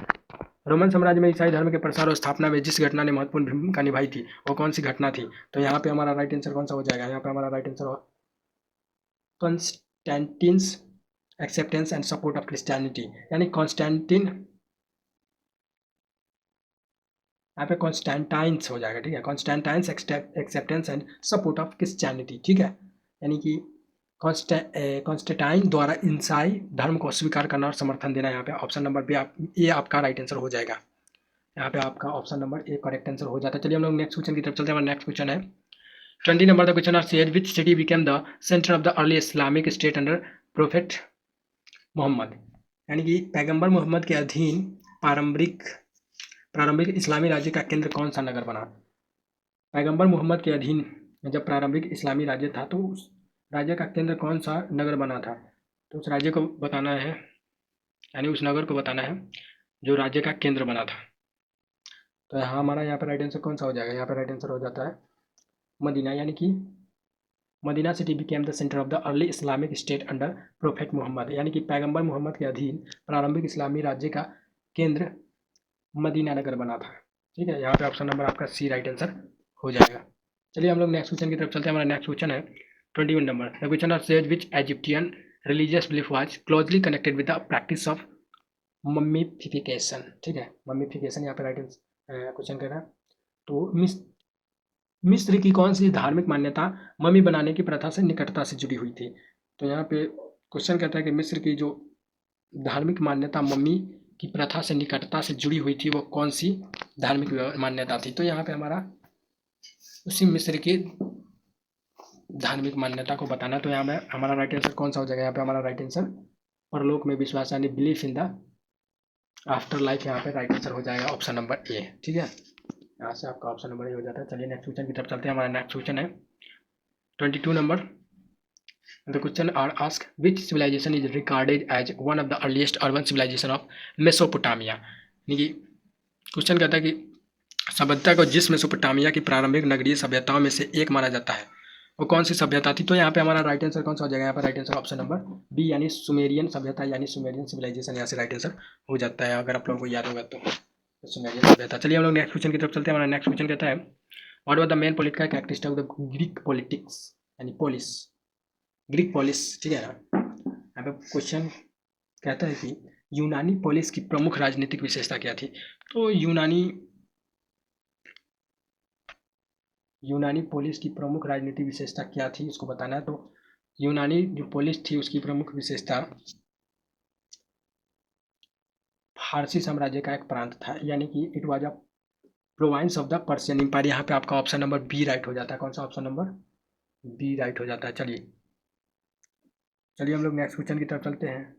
Roman साम्राज्य में ईसाई धर्म के प्रसार और स्थापना में जिस घटना ने महत्वपूर्ण भूमिका निभाई थी वो कौन सी घटना थी? तो यहाँ पे हमारा राइट आंसर कौन सा हो जाएगा? यहाँ पे हमारा right answer Constantine's acceptance and support of Christianity, यानी कॉन्स्टेंटिन, यहाँ पे कॉन्स्टेंटाइन्स हो जाएगा, ठीक है, Constantine's acceptance and support of Christianity, ठीक है, यानी कि कॉन्स्टेंटाइन द्वारा ईसाई धर्म को स्वीकार करना और समर्थन देना। यहाँ पे ऑप्शन नंबर बी ये आपका राइट आंसर हो जाएगा। यहाँ पे आपका option number A correct answer हो जाता है। चलिए हम लोग नेक्स्ट क्वेश्चन की तरफ चलते हैं। हमारा नेक्स्ट क्वेश्चन है 20 number the question are said which city became the centre of the early Islamic state under prophet Muhammad, यानी कि पैगंबर मोहम्मद के अधीन प्रारंभिक इस्लामी राज्य का केंद्र कौन सा नगर बना? पैगंबर मोहम्मद के अधीन जब प्रारंभिक इस्लामी राज्य था तो उस राज्य का केंद्र कौन सा नगर बना था? तो उस राज्य को बताना है, यानी उस नगर को बताना है जो राज्य का केंद्र बना था। तो यहाँ हमारा यहाँ पर राइट आंसर कौन सा हो जाएगा? यहाँ पर राइट आंसर हो जाता है मदीना, यानी कि Medina city became the centre of the early Islamic state under prophet Muhammad, यानी कि पैगंबर मोहम्मद के अधीन प्रारंभिक इस्लामी राज्य का केंद्र मदीना नगर बना था, ठीक है। यहाँ पे ऑप्शन नंबर आपका सी राइट आंसर हो जाएगा। चलिए हम लोग नेक्स्ट क्वेश्चन की तरफ चलते हैं। हमारा नेक्स्ट क्वेश्चन है 21 number the question are said which Egyptian religious belief was closely connected with the practice of mummification, ठीक है, मम्मीफिकेशन यहाँ पे राइट क्वेश्चन कह रहा है। तो मिस्र की कौन सी धार्मिक मान्यता मम्मी बनाने की प्रथा से निकटता से जुड़ी हुई थी? तो यहाँ पे क्वेश्चन कहता है कि मिस्र की जो धार्मिक मान्यता मम्मी की प्रथा से निकटता से जुड़ी हुई थी वो कौन सी धार्मिक मान्यता थी? तो यहाँ पे हमारा उसी मिस्र की धार्मिक मान्यता को बताना। तो यहाँ पे हमारा राइट आंसर कौन सा हो जाएगा? यहाँ पे हमारा राइट आंसर परलोक में विश्वास, यानी belief in the after life, यहाँ पे राइट आंसर हो जाएगा ऑप्शन नंबर ए, ठीक है। यहाँ से आपका ऑप्शन नंबर ए हो जाता है। चलिए नेक्स्ट क्वेश्चन की तरफ चलते हैं। हमारा नेक्स्ट क्वेश्चन है 22 number the question are ask which civilization is recorded as one of the earliest urban civilization of Mesopotamia, यानी कि क्वेश्चन कहता है कि सभ्यता को जिस मेसोपोटामिया की प्रारंभिक नगरीय सभ्यताओं में से एक माना जाता है वो कौन सी सभ्यता थी? तो यहाँ पे हमारा राइट आंसर कौन सा हो जाएगा? यहाँ पर right answer option number B, यानी सुमेरियन सभ्यता, यानी सुमेरियन सिविलाइजेशन यहाँ से राइट आंसर हो जाता है, अगर आप लोगों को याद होगा तो सुमेरियन सभ्यता। चलिए हम लोग नेक्स्ट क्वेश्चन की तरफ चलते हैं। हमारा नेक्स्ट क्वेश्चन कहता है what was the main political characteristic of the Greek politics, यानी पोलिस, ग्रीक पोलिस, ठीक है ना। यहाँ पे क्वेश्चन कहता है कि यूनानी पोलिस की प्रमुख राजनीतिक विशेषता क्या थी? तो यूनानी पोलिस की प्रमुख राजनीतिक विशेषता क्या थी इसको बताना है। तो यूनानी जो पोलिस थी उसकी प्रमुख विशेषता फारसी साम्राज्य का एक प्रांत था, यानी कि it was a province of the Persian empire. यहाँ पे आपका ऑप्शन नंबर बी राइट हो जाता है। कौन सा ऑप्शन नंबर बी राइट हो जाता है। चलिए हम लोग नेक्स्ट क्वेश्चन की तरफ चलते हैं।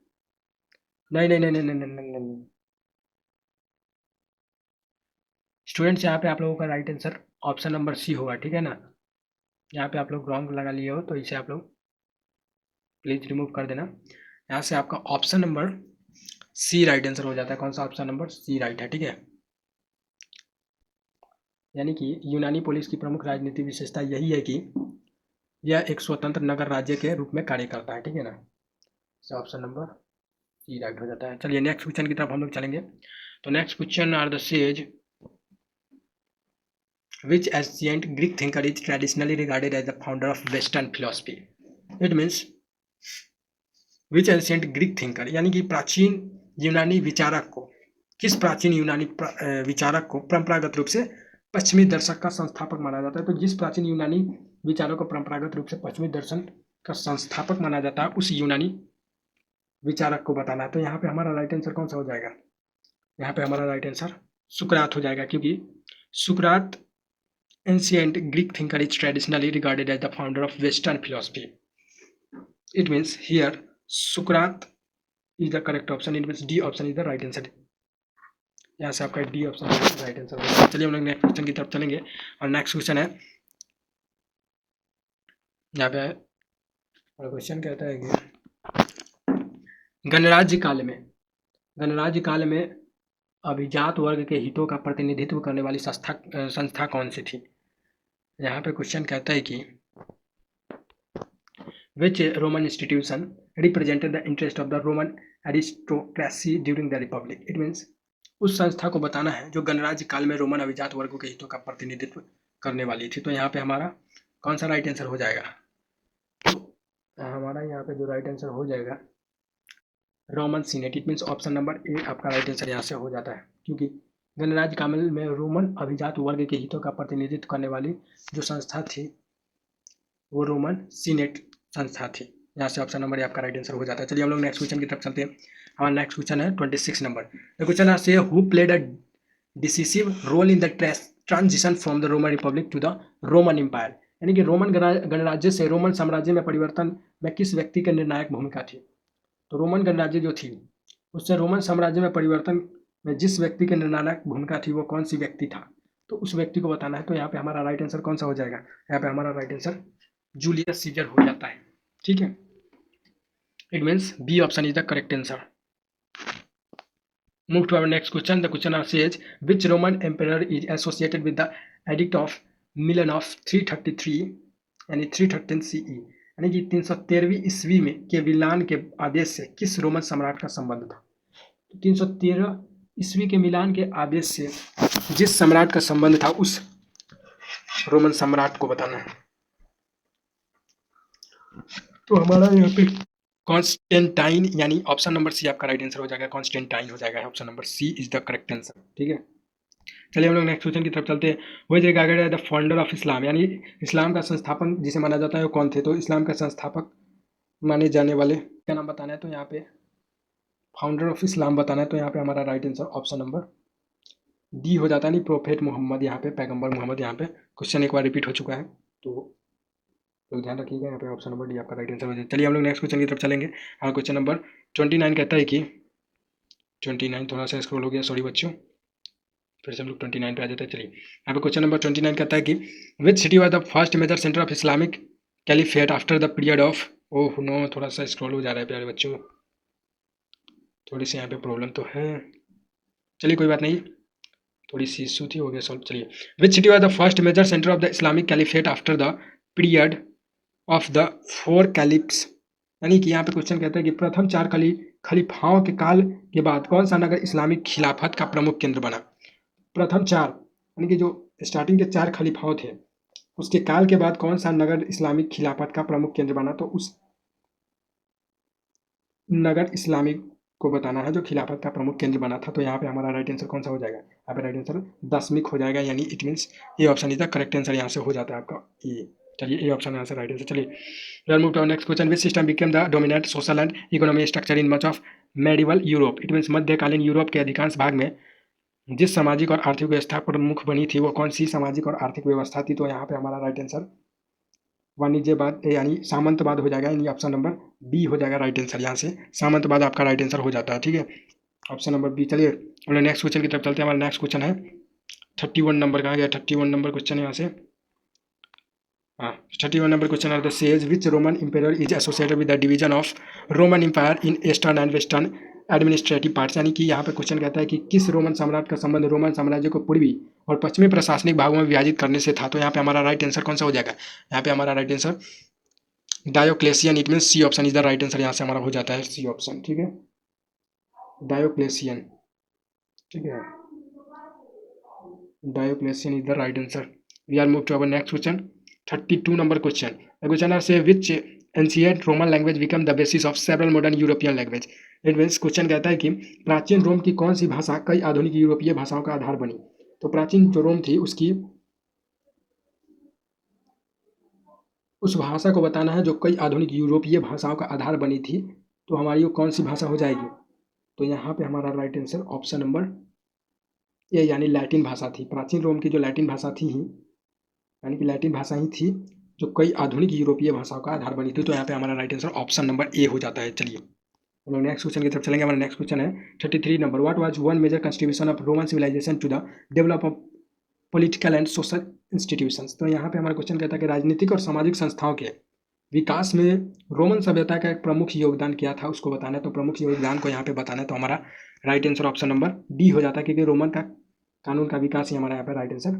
नहीं स्टूडेंट्स, यहाँ पे आप लोगों का right answer option number C होगा, ठीक है ना। यहाँ पे आप लोग रॉन्ग लगा लिए हो तो इसे आप लोग प्लीज रिमूव कर देना। यहाँ से आपका option number C right answer हो जाता है। कौन सा ऑप्शन नंबर सी राइट है, ठीक है। यानी कि यूनानी पोलिस की प्रमुख राजनीतिक विशेषता यही है कि यह एक स्वतंत्र नगर राज्य के रूप में कार्य करता है, ठीक है ना। ऑप्शन नंबर सी राइट हो जाता है। चलिए नेक्स्ट क्वेश्चन की तरफ हम लोग चलेंगे। तो next question are the says which ancient Greek thinker is traditionally regarded as the founder of Western philosophy? It means which ancient Greek thinker, यानी कि प्राचीन यूनानी विचारक को, किस प्राचीन यूनानी विचारक को परंपरागत रूप से पश्चिमी दर्शक का संस्थापक माना जाता है? तो जिस प्राचीन यूनानी विचारों को परंपरागत रूप से पश्चिमी दर्शन का संस्थापक माना जाता है उस यूनानी विचारक को बताना है। तो यहाँ पे हमारा राइट आंसर कौन सा हो जाएगा? यहाँ पे हमारा राइट आंसर सुकरात हो जाएगा, क्योंकि सुकरात ancient Greek thinker is traditionally regarded as the founder of Western philosophy. It means here Socrates is the correct option. It means D option is the right answer. यहाँ से आपका डी ऑप्शन राइट आंसर होगा। चलिए हम लोग next question की तरफ चलेंगे, और नेक्स्ट क्वेश्चन है यहाँ पे क्वेश्चन कहता है कि गणराज्य काल में अभिजात वर्ग के हितों का प्रतिनिधित्व करने वाली संस्था कौन सी थी? यहाँ पे क्वेश्चन कहता है कि which Roman institution represented the interest of the Roman aristocracy during the Republic? It means उस संस्था को बताना है जो गणराज्य काल में रोमन अभिजात वर्गों के हितों का प्रतिनिधित्व करने वाली थी। तो यहाँ पे हमारा कौन सा राइट आंसर हो जाएगा? तो हमारा यहाँ पे जो राइट आंसर हो जाएगा Roman senate. It means option number ए आपका राइट आंसर यहाँ से हो जाता है, क्योंकि गणराज्य काल में रोमन अभिजात वर्ग के हितों का प्रतिनिधित्व करने वाली जो संस्था थी वो रोमन सीनेट संस्था थी। यहाँ से ऑप्शन नंबर ए आपका राइट आंसर हो जाता है। चलिए हम लोग नेक्स्ट क्वेश्चन की तरफ चलते हैं। हमारा नेक्स्ट क्वेश्चन है 26 number. The question says who played a decisive role in the transition from the Roman republic to the Roman empire, यानी कि रोमन गणराज्य से रोमन साम्राज्य में परिवर्तन में किस व्यक्ति की निर्णायक भूमिका थी? तो रोमन गणराज्य जो थी उससे रोमन साम्राज्य में परिवर्तन में जिस व्यक्ति की निर्णायक भूमिका थी वो कौन सी व्यक्ति था? तो उस व्यक्ति को बताना है। तो यहाँ पे हमारा राइट आंसर कौन सा हो जाएगा? यहाँ पे हमारा राइट आंसर जूलियस सीजर हो जाता है। ठीक है, it means B option is the correct answer. Move to our next question. The question says which Roman emperor is associated with the edict of Milan of 333 यानी 313 CE, यानी कि 313वीं ईस्वी में के मिलान के आदेश से किस रोमन सम्राट का संबंध था? 313 ईस्वी के मिलान के आदेश से जिस सम्राट का संबंध था उस रोमन सम्राट को बताना है। तो हमारा यहाँ पे कॉन्स्टेंटाइन यानी ऑप्शन नंबर सी आपका राइट आंसर हो जाएगा। कॉन्स्टेंटाइन हो जाएगा, option number C is the correct answer. ठीक है, चलिए हम लोग नेक्स्ट क्वेश्चन की तरफ चलते हैं। Who is regarded as the founder of Islam, यानी इस्लाम का संस्थापक जिसे माना जाता है वो कौन थे? तो इस्लाम का संस्थापक माने जाने वाले क्या नाम बताना है? तो यहाँ पे फाउंडर ऑफ इस्लाम बताना है। तो यहाँ पे हमारा right answer option number D हो जाता है, नहीं प्रोफेट मोहम्मद, यहाँ पे पैगंबर मोहम्मद। यहाँ पे क्वेश्चन एक बार रिपीट हो चुका है तो लोग ध्यान रखिएगा। यहाँ पे ऑप्शन नंबर डी आपका राइट आंसर हो जाए। चलिए हम लोग नेक्स्ट क्वेश्चन की तरफ चलेंगे। हाँ, क्वेश्चन नंबर 29 कहता है कि 29 थोड़ा सा स्क्रॉल हो गया, सॉरी बच्चों, फिर से हम लोग 29 पे आ जाते हैं। चलिए यहाँ पे क्वेश्चन नंबर 29 कहता है कि which city was the first major centre of Islamic caliphate after the period of, oh no थोड़ा सा स्क्रॉल हो जा रहा है प्यारे बच्चों, थोड़ी सी यहाँ पे प्रॉब्लम तो है, चलिए कोई बात नहीं, थोड़ी सी इशू थी, हो गया सॉल्व। चलिए which city was the first major centre of the Islamic caliphate after the period of the 4 caliphs, यानी कि यहाँ पे क्वेश्चन कहता है कि प्रथम 4 खलीफाओं के काल के बाद कौन सा नगर इस्लामिक खिलाफत का प्रमुख केंद्र बना? प्रथम 4 यानी कि जो स्टार्टिंग के 4 खलीफाओं थे उसके काल के बाद कौन सा नगर इस्लामिक खिलाफत का प्रमुख केंद्र बना? तो उस नगर इस्लामिक को बताना है जो खिलाफत का प्रमुख केंद्र बना था। तो यहाँ पे हमारा राइट आंसर कौन सा हो जाएगा? यहाँ पे राइट आंसर दशमिक हो जाएगा, यानी it means A option is the correct answer यहाँ से हो जाता है आपका ए। चलिए ए ऑप्शन यहाँ से राइट आंसर। चलिए move to next question. Which system became the dominant social and economic structure in much of medieval Europe? It means मध्यकालीन यूरोप के अधिकांश भाग में जिस सामाजिक और आर्थिक व्यवस्था प्रमुख बनी थी वो कौन सी सामाजिक और आर्थिक व्यवस्था थी? तो यहाँ पे हमारा राइट आंसर वाणिज्यवाद यानी सामंतवाद हो जाएगा, यानी ऑप्शन नंबर बी हो जाएगा राइट आंसर। यहाँ से सामंतवाद आपका राइट आंसर हो जाता है। ठीक है, ऑप्शन नंबर बी। चलिए हम लोग नेक्स्ट क्वेश्चन की तरफ चलते हैं। हमारा नेक्स्ट क्वेश्चन है 31 नंबर, कहाँ गया 31 नंबर क्वेश्चन है यहाँ से? हाँ, 31 नंबर question are the says which Roman emperor is associated with the division of Roman empire in eastern and western administrative parts, यानी कि यहाँ पे क्वेश्चन कहता है कि किस रोमन सम्राट का संबंध रोमन साम्राज्य को पूर्वी और पश्चिमी प्रशासनिक भागों में विभाजित करने से था? तो यहाँ पे हमारा राइट आंसर कौन सा हो जाएगा? यहाँ पे हमारा right answer Diocletian, it mean C option is the right answer. यहाँ से हमारा हो जाता है सी ऑप्शन। ठीक है, डायोक्लेसियन। ठीक है, Diocletian is the right answer. We are move to our next question 32 number question. The question are say which ancient Roman language become the basis of several modern European language? It means question कहता है कि प्राचीन रोम की कौन सी भाषा कई आधुनिक यूरोपीय भाषाओं का आधार बनी? तो प्राचीन जो रोम थी उसकी उस भाषा को बताना है जो कई आधुनिक यूरोपीय भाषाओं का आधार बनी थी। तो हमारी वो कौन सी भाषा हो जाएगी? तो यहाँ पे हमारा राइट आंसर ऑप्शन नंबर ए यानी लैटिन भाषा थी। प्राचीन रोम की जो लैटिन भाषा थी ही यानी कि लैटिन भाषा ही थी जो कई आधुनिक यूरोपीय भाषाओं का आधार बनी थी। तो यहाँ पे हमारा राइट आंसर ऑप्शन नंबर ए हो जाता है। चलिए हम लोग नेक्स्ट क्वेश्चन की तरफ चलेंगे। हमारा नेक्स्ट क्वेश्चन है 33 number. What was one major contribution of Roman civilization to the develop of political and social institutions? तो यहाँ पे हमारा क्वेश्चन कहता है कि राजनीतिक और सामाजिक संस्थाओं के विकास में रोमन सभ्यता का एक प्रमुख योगदान क्या था, उसको बताना है। तो प्रमुख योगदान को यहाँ पे बताना है, तो हमारा right answer option number D हो जाता है, क्योंकि रोमन का कानून का विकास ही हमारा यहाँ पे राइट आंसर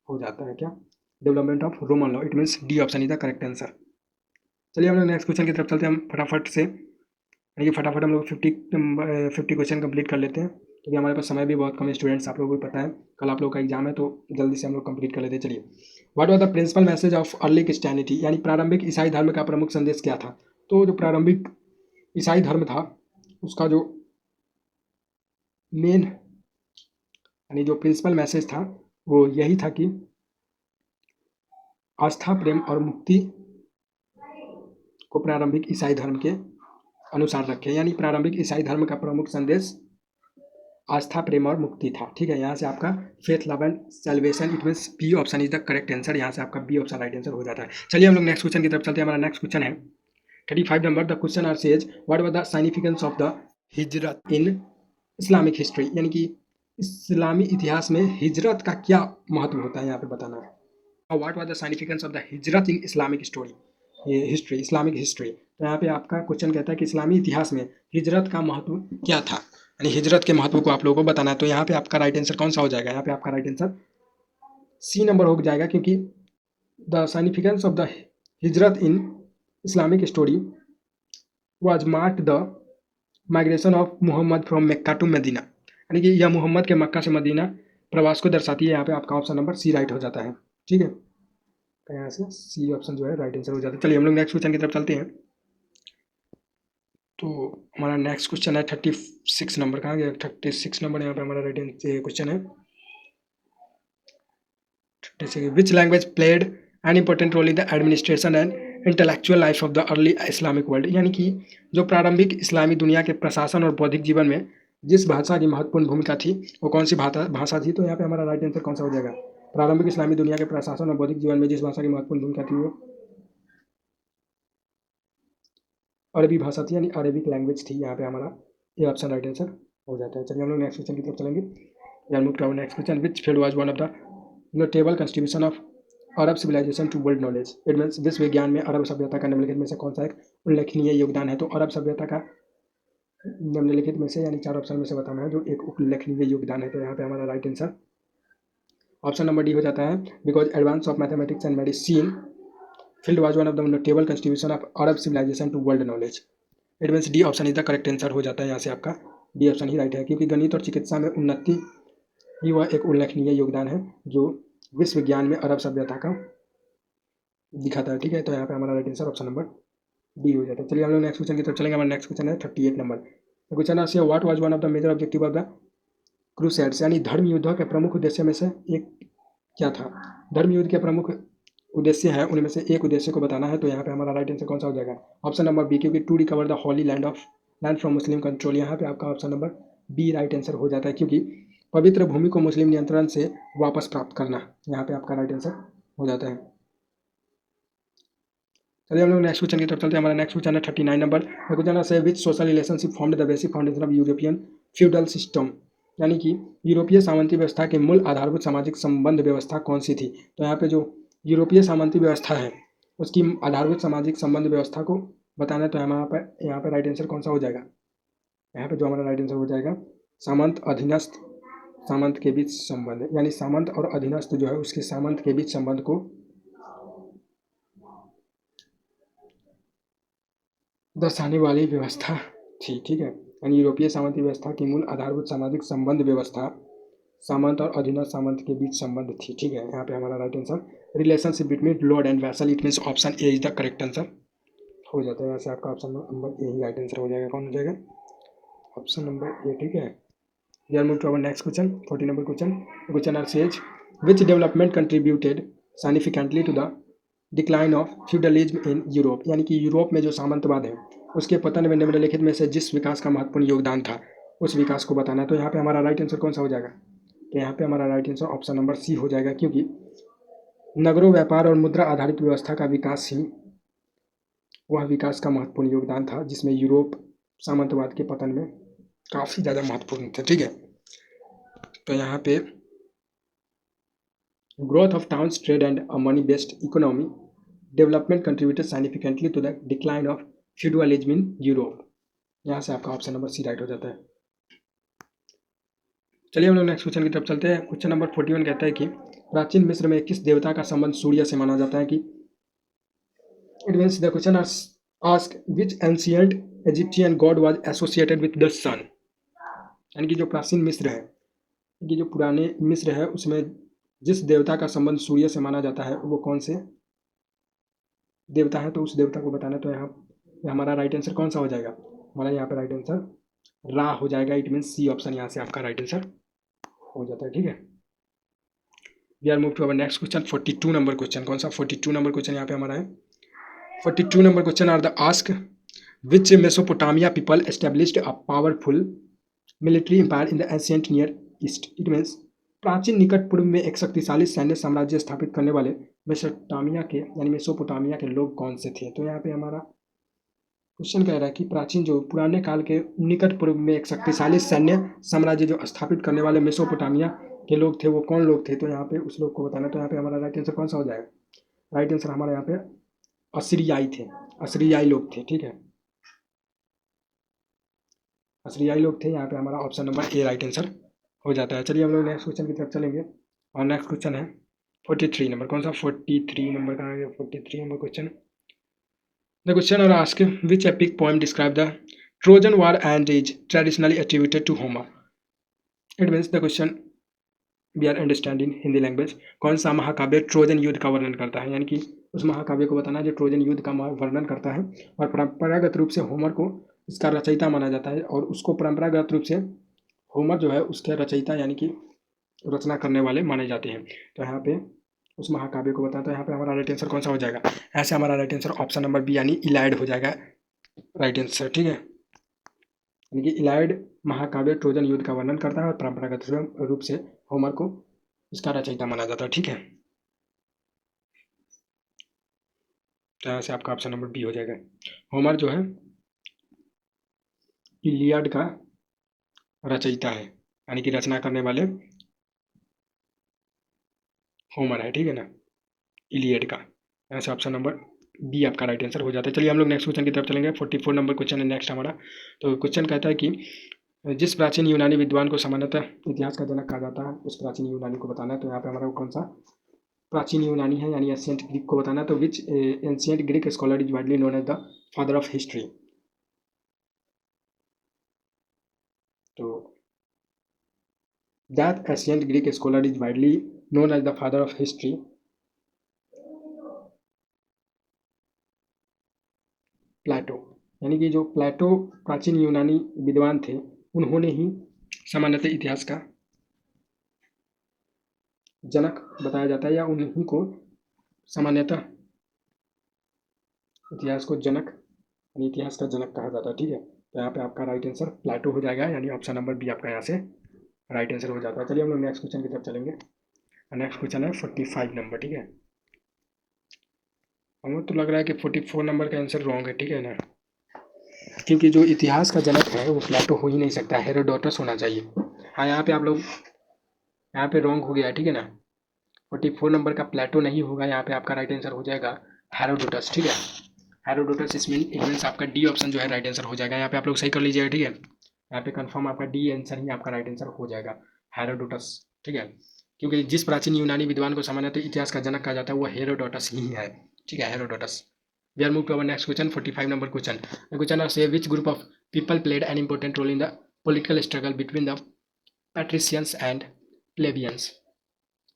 हो जाता है। क्या? Development of Roman law. It means D option is the correct answer. चलिए हम लोग नेक्स्ट क्वेश्चन की तरफ चलते हैं। हम फटाफट से यानी कि फटाफट हम लोग 50 क्वेश्चन कंप्लीट कर लेते हैं, क्योंकि हमारे पास समय भी बहुत कम है। स्टूडेंट्स, आप लोगों को पता है कल आप लोग का एग्जाम है, तो जल्दी से हम लोग कंप्लीट कर लेते हैं। चलिए, what was the principal message of early Christianity? यानी प्रारंभिक ईसाई धर्म का प्रमुख संदेश क्या था? तो जो प्रारंभिक ईसाई धर्म था उसका जो मेन यानी जो प्रिंसिपल मैसेज था वो यही था कि आस्था, प्रेम और मुक्ति को प्रारंभिक ईसाई धर्म के अनुसार रखें। यानी प्रारंभिक ईसाई धर्म का प्रमुख संदेश आस्था, प्रेम और मुक्ति था। ठीक है, यहाँ से आपका faith, love and salvation, it means B option is the correct answer. यहाँ से आपका बी ऑप्शन राइट आंसर हो जाता है। चलिए हम लोग नेक्स्ट क्वेश्चन की तरफ चलते हैं। हमारा नेक्स्ट क्वेश्चन है 35 number. The question are says what was the significance of the हिजरत इन इस्लामिक हिस्ट्री? यानी कि इस्लामी इतिहास में हिजरत का क्या महत्व होता है, यहाँ पे बताना है। What was the significance of the हिजरत इन इस्लामिक स्टोरी, ये हिस्ट्री, इस्लामिक हिस्ट्री। तो यहाँ पे आपका क्वेश्चन कहता है कि इस्लामी इतिहास में हिजरत का महत्व क्या था, यानी हिजरत के महत्व को आप लोगों को बताना है। तो यहाँ पे आपका राइट आंसर कौन सा हो जाएगा? यहाँ पे आपका राइट आंसर सी नंबर हो जाएगा, क्योंकि द सिग्निफिकेंस ऑफ द हिजरत in Islamic story was marked the migration of Muhammad from Mecca to Medina, यानी कि यह मोहम्मद के मक्का से मदीना प्रवास को दर्शाती है। यहाँ पे आपका ऑप्शन नंबर सी राइट हो जाता है। ठीक है, तो यहाँ से सी ऑप्शन जो है राइट आंसर हो जाता है। चलिए हम लोग नेक्स्ट क्वेश्चन की तरफ चलते हैं। तो हमारा नेक्स्ट क्वेश्चन है 36 नंबर। कहाँ गया? 36 नंबर यहाँ पे हमारा राइट आंसर क्वेश्चन है 36। Which language played an important role in the administration and intellectual life of the early Islamic world? यानी कि जो प्रारंभिक इस्लामी दुनिया के प्रशासन और बौद्धिक जीवन में जिस भाषा की महत्वपूर्ण भूमिका थी वो कौन सी भाषा थी? तो यहाँ पे हमारा राइट आंसर कौन सा हो जाएगा? प्रारंभिक इस्लामी दुनिया के प्रशासन और बौद्धिक जीवन में जिस भाषा की महत्वपूर्ण भूमिका थी वो अरबी भाषा थी, यानी अरेबिक लैंग्वेज थी। यहाँ पे हमारा ये ऑप्शन राइट आंसर हो जाता है। चलिए हम लोग नेक्स्ट क्वेश्चन की तरफ चलेंगे। Next question, which field was one of the notable contribution of Arab civilization to world knowledge? It means विश्व विज्ञान में अरब सभ्यता का निम्नलिखित में से कौन सा एक उल्लेखनीय योगदान है? तो अरब सभ्यता का निम्नलिखित में से यानी 4 ऑप्शन में से बताना है जो एक उल्लेखनीय योगदान है। तो यहाँ पे हमारा right answer option number D हो जाता है, because advance of mathematics and medicine field was one of the notable contribution of Arab civilization to world knowledge. It means D option is the correct answer हो जाता है। यहाँ से आपका D option ही right है, क्योंकि गणित और चिकित्सा में उन्नति ही वह एक उल्लेखनीय योगदान है जो विश्व विज्ञान में अरब सभ्यता का दिखाता है। ठीक है, तो यहाँ पे हमारा right answer option number D हो जाता है। चलिए हम लोग नेक्स्ट क्वेश्चन की तरफ चलेंगे। हमारा नेक्स्ट क्वेश्चन है 38 नंबर। क्वेश्चन है what was one of the major objective of the crusades? यानी धर्म युद्धों के प्रमुख उद्देश्य में से एक क्या था? धर्म युद्ध के प्रमुख उद्देश्य है उनमें से एक उद्देश्य को बताना है। तो यहाँ पे हमारा राइट आंसर कौन सा हो जाएगा? ऑप्शन नंबर बी, क्योंकि to recover the holy land from Muslim control. यहाँ पे आपका option number B right answer हो जाता है, क्योंकि पवित्र भूमि को मुस्लिम नियंत्रण से वापस प्राप्त करना, यहाँ पे आपका राइट आंसर हो जाता है। चलिए हम लोग नेक्स्ट क्वेश्चन की तरफ चलते हैं। हमारा नेक्स्ट क्वेश्चन है 39 नंबर। क्वेश्चन है which social relationship formed the basic foundation of European feudal system? यानी कि यूरोपीय सामंती व्यवस्था के मूल आधारभूत सामाजिक संबंध व्यवस्था कौन सी थी? तो यहाँ पे जो यूरोपीय सामंती व्यवस्था है उसकी आधारभूत सामाजिक संबंध व्यवस्था को बताना है। तो यहाँ पे राइट आंसर कौन सा हो जाएगा? यहाँ पे जो हमारा राइट आंसर हो जाएगा सामंत अधीनस्थ सामंत के बीच संबंध, यानी सामंत और अधीनस्थ जो है उसके सामंत के बीच संबंध को दर्शाने वाली व्यवस्था थी। ठीक है, यानी यूरोपीय सामंती व्यवस्था की मूल आधारभूत सामाजिक संबंध व्यवस्था सामंत और अधीनस्थ सामंत के बीच संबंध थी। ठीक है, यहाँ पे हमारा right answer relationship between lord and vassal, it means option A is the correct answer हो जाता है। यहाँ से आपका ऑप्शन नंबर ए ही राइट आंसर हो जाएगा। कौन हो जाएगा? Option number A. ठीक है, we are move to our next question 40 number question. Question are says which development contributed significantly to the decline of feudalism in Europe? यानी कि यूरोप में जो सामंतवाद है उसके पतन में निम्नलिखित में से जिस विकास का महत्वपूर्ण योगदान था उस विकास को बताना है। तो यहाँ पे हमारा राइट आंसर कौन सा हो जाएगा? तो यहाँ पे हमारा right answer option number C हो जाएगा, क्योंकि नगरों, व्यापार और मुद्रा आधारित व्यवस्था का विकास ही वह विकास का महत्वपूर्ण योगदान था जिसमें यूरोप सामंतवाद के पतन में काफ़ी ज़्यादा महत्वपूर्ण थे। ठीक है, तो यहाँ पे growth of towns, trade and a money based economy development contributed significantly to the decline of feudalism in Europe. यहाँ से आपका ऑप्शन नंबर सी राइट हो जाता है। चलिए हम लोग नेक्स्ट क्वेश्चन की तरफ चलते हैं। क्वेश्चन नंबर 41 कहता है कि प्राचीन मिस्र में किस देवता का संबंध सूर्य से माना जाता है? कि it means the question ask which ancient Egyptian god was associated with the sun. यानी कि जो प्राचीन मिस्र है, कि जो पुराने मिस्र है, उसमें जिस देवता का संबंध सूर्य से माना जाता है वो कौन से देवता है? तो उस देवता को बताना। तो यहाँ हमारा राइट आंसर कौन सा हो जाएगा? हमारा यहाँ पे राइट आंसर रा हो जाएगा। इट मीन्स सी ऑप्शन यहाँ से आपका राइट आंसर हो जाता है। ठीक है, we are move to our next question. 42 number question. कौन सा 42 नंबर क्वेश्चन यहाँ पे हमारा है? 42 number question are the ask which Mesopotamia people established a powerful military empire in the ancient Near East. It means प्राचीन निकट पूर्व में एक शक्तिशाली सैन्य साम्राज्य स्थापित करने वाले मेसोपोटामिया के यानी मेसोपोटामिया के लोग कौन से थे? तो यहाँ पे हमारा क्वेश्चन कह रहा है कि प्राचीन जो पुराने काल के निकट पूर्व में एक शक्तिशाली सैन्य साम्राज्य जो स्थापित करने वाले मेसोपोटामिया के लोग थे वो कौन लोग थे? तो यहाँ पे उस लोग को बताना। तो यहाँ पे हमारा राइट आंसर कौन सा हो जाएगा? राइट आंसर हमारा यहाँ पे असीरियाई थे, असीरियाई लोग थे। ठीक है, असीरियाई लोग थे। यहाँ पे हमारा ऑप्शन नंबर ए राइट आंसर हो जाता है। चलिए हम लोग नेक्स्ट क्वेश्चन की तरफ चलेंगे और नेक्स्ट क्वेश्चन है 43 नंबर। कौन सा 43 नंबर का है? 43 number question. The question are ask which epic poem describe the Trojan war and is traditionally attributed to Homer. It means the question we are understand in Hindi language. कौन सा महाकाव्य Trojan युद्ध का वर्णन करता है? यानी कि उस महाकाव्य को बताना जो ट्रोजन युद्ध का वर्णन करता है और परंपरागत रूप से होमर को इसका रचयिता माना जाता है और उसको परंपरागत रूप से होमर जो है उसके रचयिता यानी कि रचना करने वाले माने जाते हैं। तो यहाँ पे उस महाकाव्य को बताता है। यहाँ पे हमारा राइट आंसर कौन सा हो जाएगा? ऐसे हमारा right answer option number B यानी इलाइड हो जाएगा राइट आंसर। ठीक है, यानी कि इलाइड महाकाव्य ट्रोजन युद्ध का वर्णन करता है और परंपरागत रूप से होमर को इसका रचयिता माना जाता है। ठीक है, तो यहाँ से आपका ऑप्शन नंबर बी हो जाएगा। होमर जो है इलियड का रचयिता है यानी कि रचना करने वाले होमर है। ठीक है ना, इलियड का। यहाँ से ऑप्शन नंबर बी आपका राइट आंसर हो जाता है। चलिए हम लोग नेक्स्ट क्वेश्चन की तरफ चलेंगे। 44 नंबर क्वेश्चन है नेक्स्ट हमारा। तो क्वेश्चन कहता है कि जिस प्राचीन यूनानी विद्वान को सामान्यतः इतिहास का जनक कहा जाता है उस प्राचीन यूनानी को बताना है। तो यहाँ पे हमारा कौन सा प्राचीन यूनानी है यानी एंशिएंट ग्रीक को बताना है। तो which ancient Greek scholar is widely known as the father of history. तो that ancient Greek scholar is widely known as the father of history Plato. यानी कि जो प्लेटो प्राचीन यूनानी विद्वान थे उन्होंने ही सामान्यतः इतिहास का जनक बताया जाता है या उन्हीं को सामान्यतः इतिहास को जनक यानी इतिहास का जनक कहा जाता है। ठीक है, तो यहाँ पे आपका राइट आंसर प्लेटो हो जाएगा यानी ऑप्शन नंबर बी आपका यहाँ से राइट आंसर हो जाता है। चलिए हम लोग नेक्स्ट क्वेश्चन की तरफ चलेंगे। नेक्स्ट क्वेश्चन है 45 नंबर। ठीक है, हमें तो लग रहा है कि 44 नंबर का आंसर रॉन्ग है। ठीक है ना, क्योंकि जो इतिहास का जनक है वो प्लेटो हो ही नहीं सकता, हेरोडोटस होना चाहिए। हाँ, यहाँ पे आप लोग यहाँ पे रॉन्ग हो गया है। ठीक है ना, 44 नंबर का प्लेटो नहीं होगा। यहाँ पे आपका राइट आंसर हो जाएगा हेरोडोटस। ठीक है, हेरोडोटस इसमें इट मीन्स आपका डी ऑप्शन जो है राइट आंसर हो जाएगा। यहाँ पे आप लोग सही कर लीजिएगा। ठीक है, यहाँ पे कंफर्म आपका डी आंसर ही आपका राइट आंसर हो जाएगा, हेरोडोटस। ठीक है, क्योंकि जिस प्राचीन यूनानी विद्वान को सामान्यतः इतिहास का जनक कहा जाता है वो हेरोडोटस ही है। ठीक है, Herodotus. We are move to our next question 45 number question. The question are say which group of people played an important role in the political struggle between the patricians and plebeians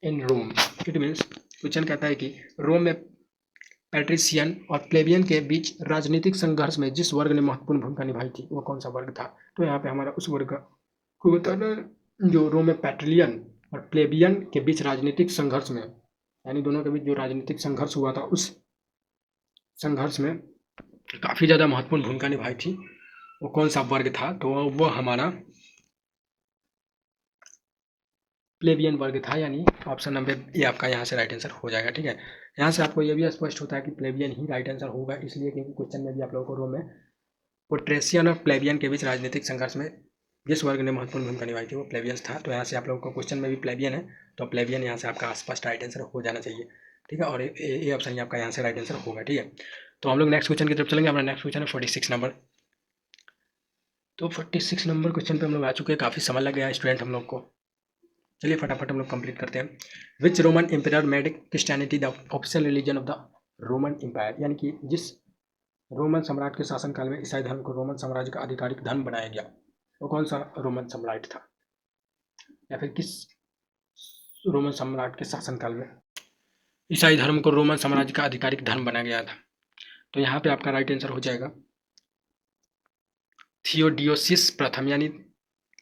in Rome. It means question कहता है कि रोम में patrician और plebeian के बीच राजनीतिक संघर्ष में जिस वर्ग ने महत्वपूर्ण भूमिका निभाई थी वो कौन सा वर्ग था? तो यहाँ पे हमारा उस वर्ग को बताना। जो रोम में पैट्रिलियन और प्लेबियन के बीच राजनीतिक संघर्ष में यानी दोनों के बीच जो राजनीतिक संघर्ष हुआ था उस संघर्ष में काफ़ी ज़्यादा महत्वपूर्ण भूमिका निभाई थी, वो कौन सा वर्ग था? तो वो हमारा प्लेबियन वर्ग था, यानी ऑप्शन नंबर ए आपका यहाँ से राइट आंसर हो जाएगा। ठीक है, यहाँ से आपको ये भी स्पष्ट होता है कि प्लेबियन ही राइट आंसर होगा, इसलिए क्योंकि क्वेश्चन में भी आप लोगों को रो में पोट्रेसियन और प्लेबियन के बीच राजनीतिक संघर्ष में जिस वर्ग ने महत्वपूर्ण भूमिका निभाई थी वो प्लेबियंस था। तो यहाँ से आप लोगों को क्वेश्चन में भी प्लेबियन है, तो प्लेबियन यहाँ से आपका स्पष्ट राइट आंसर हो जाना चाहिए। ठीक है, और ये ऑप्शन ही आपका यहाँ से राइट आंसर होगा। ठीक है, तो हम लोग नेक्स्ट क्वेश्चन की तरफ चलेंगे। हमारा नेक्स्ट क्वेश्चन है 46 नंबर। तो 46 नंबर क्वेश्चन पे हम लोग आ चुके हैं, काफ़ी समय लग गया स्टूडेंट हम लोग को। चलिए फटाफट हम लोग कंप्लीट करते हैं। Which Roman Empire made Christianity the official religion of the Roman empire, यानी कि जिस रोमन सम्राट के शासनकाल में ईसाई धर्म को रोमन साम्राज्य का आधिकारिक धर्म बनाया गया, वो कौन सा रोमन सम्राट था, या फिर किस रोमन सम्राट के शासनकाल में ईसाई धर्म को रोमन साम्राज्य का आधिकारिक धर्म बनाया गया था? तो यहाँ पे आपका राइट आंसर हो जाएगा थियोडियोसिस प्रथम, यानी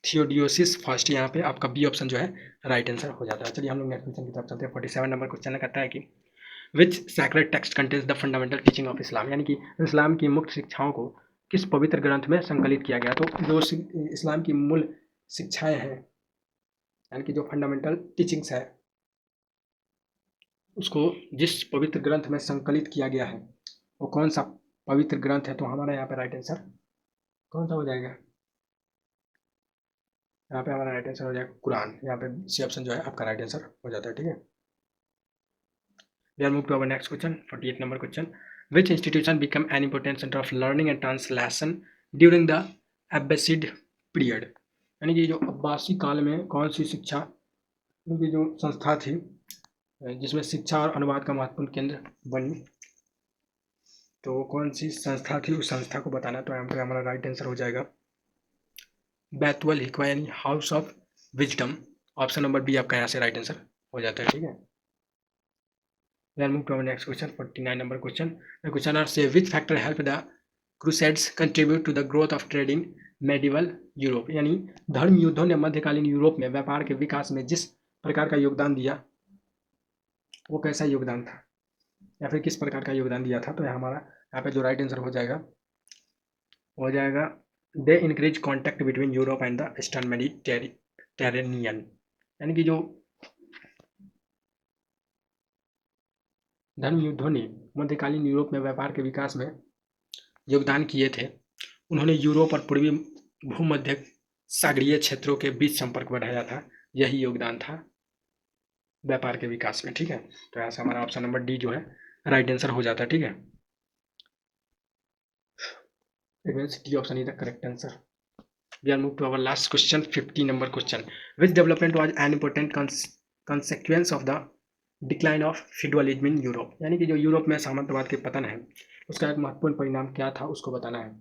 थियोडियोसिस फर्स्ट। यहाँ पे आपका बी ऑप्शन जो है राइट आंसर हो जाता है। चलिए हम लोग नेक्स्ट क्वेश्चन की तरफ चलते हैं। 47 नंबर क्वेश्चन कहता है कि which sacred text contains the fundamental teaching of Islam, यानी कि इस्लाम की मुख्य शिक्षाओं को किस पवित्र ग्रंथ में संकलित किया गया? तो जो इस्लाम की मूल शिक्षाएं हैं, यानी कि जो फंडामेंटल टीचिंग्स है, उसको जिस पवित्र ग्रंथ में संकलित किया गया है वो कौन सा पवित्र ग्रंथ है? तो हमारा यहाँ पे राइट आंसर कौन सा हो जाएगा? यहाँ पे हमारा राइट आंसर हो जाएगा कुरान। यहाँ पे सी ऑप्शन जो है आपका राइट आंसर हो जाता है। ठीक है, we are moved to our next question, 48 number question. Which institution became an important center of learning and translation during the Abbasid period, यानी कि जो अब्बासी काल में कौन सी शिक्षा की जो संस्था थी जिसमें शिक्षा और अनुवाद का महत्वपूर्ण केंद्र बनी, तो वो कौन सी संस्था थी, उस संस्था को बताना। तो यहाँ पे हमारा राइट आंसर हो जाएगा बैतुल हिकवा, यानी house of wisdom. Option number B आपका यहाँ से राइट आंसर हो जाता है। ठीक है, then move to our next question, 49 number question. The questioner say which factor helped the crusades contribute to the growth of trade in medieval Europe, यानी धर्म युद्धों ने मध्यकालीन यूरोप में व्यापार के विकास में जिस प्रकार का योगदान दिया वो कैसा योगदान था, या फिर किस प्रकार का योगदान दिया था? तो हमारा यहाँ पे जो राइट आंसर हो जाएगा they increase contact between Europe and the eastern Mediterranean, यानी कि जो धर्म युद्धों ने मध्यकालीन यूरोप में व्यापार के विकास में योगदान किए थे, उन्होंने यूरोप और पूर्वी भूमध्य सागरीय क्षेत्रों के बीच संपर्क बढ़ाया था, यही योगदान था व्यापार के विकास में। ठीक है, तो यहाँ से हमारा ऑप्शन नंबर डी जो है राइट आंसर हो जाता है। ठीक है, it means D option is the correct answer. We are move to our last question, 50 number question. Which development was an important consequence of the decline of feudalism in Europe, यानी कि जो Europe में सामंतवाद के पतन है उसका एक महत्वपूर्ण परिणाम क्या था उसको बताना है।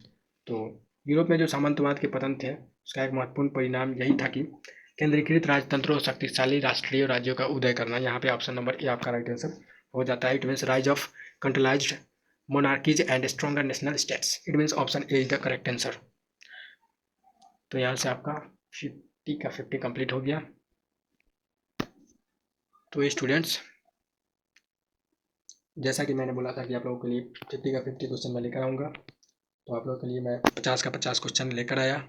तो यूरोप में जो सामंतवाद के पतन थे उसका एक महत्वपूर्ण परिणाम यही था कि केंद्रीकृत राजतंत्रों और शक्तिशाली राष्ट्रीय राज्यों का उदय करना। यहाँ पे ऑप्शन नंबर ए आपका राइट आंसर हो जाता है। It means rise of centralized monarchies and stronger national states. It means option A is the correct answer. तो यहाँ से आपका 50 का 50 कंप्लीट हो गया। तो स्टूडेंट्स, जैसा कि मैंने बोला था कि आप लोगों के लिए 50 का 50 क्वेश्चन मैं लेकर आऊँगा, तो आप लोगों के लिए मैं 50 का 50 क्वेश्चन लेकर आया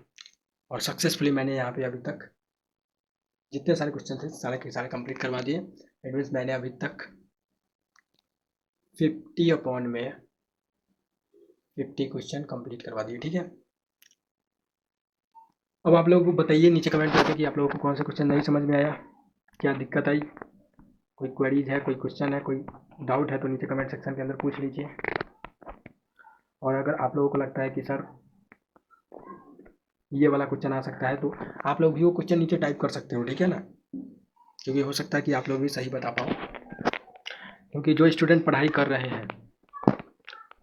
और सक्सेसफुली मैंने यहाँ पे अभी तक जितने सारे क्वेश्चन थे सारे के सारे कंप्लीट करवा दिए। इट मीन्स मैंने अभी तक 50 अपॉन में 50 क्वेश्चन कंप्लीट करवा दिए। ठीक है, अब आप लोग बताइए नीचे कमेंट करके कि आप लोगों को कौन सा क्वेश्चन नहीं समझ में आया, क्या दिक्कत आई, कोई क्वेरीज है, कोई क्वेश्चन है, कोई डाउट है तो नीचे कमेंट सेक्शन के अंदर पूछ लीजिए। और अगर आप लोगों को लगता है कि सर ये वाला क्वेश्चन आ सकता है तो आप लोग भी वो क्वेश्चन नीचे टाइप कर सकते हो। ठीक है ना, क्योंकि हो सकता है कि आप लोग भी सही बता पाओ, क्योंकि जो स्टूडेंट पढ़ाई कर रहे हैं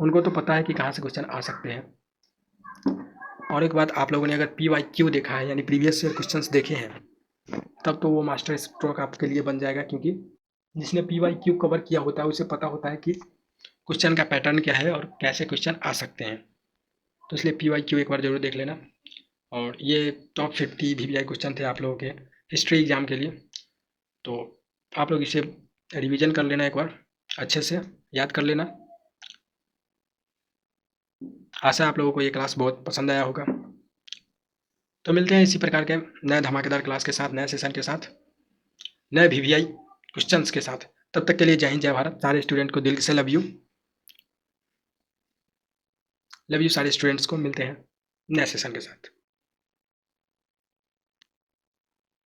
उनको तो पता है कि कहाँ से क्वेश्चन आ सकते हैं। और एक बात, आप लोगों ने अगर PYQ देखा है यानी प्रीवियस ईयर क्वेश्चंस देखे हैं तब तो वो मास्टर स्ट्रोक आपके लिए बन जाएगा, क्योंकि जिसने PYQ कवर किया होता है उसे पता होता है कि क्वेश्चन का पैटर्न क्या है और कैसे क्वेश्चन आ सकते हैं। तो इसलिए PYQ एक बार जरूर देख लेना। और ये टॉप 50 VVI क्वेश्चन थे आप लोगों के हिस्ट्री एग्जाम के लिए, तो आप लोग इसे रिवीजन कर लेना, एक बार अच्छे से याद कर लेना। आशा है आप लोगों को ये क्लास बहुत पसंद आया होगा। तो मिलते हैं इसी प्रकार के नए धमाकेदार क्लास के साथ, नए सेशन के साथ, नए VVI क्वेश्चंस के साथ। तब तक के लिए जय हिंद, जय भारत। सारे स्टूडेंट को दिल से लव यू सारे स्टूडेंट्स को। मिलते हैं नए सेशन के साथ।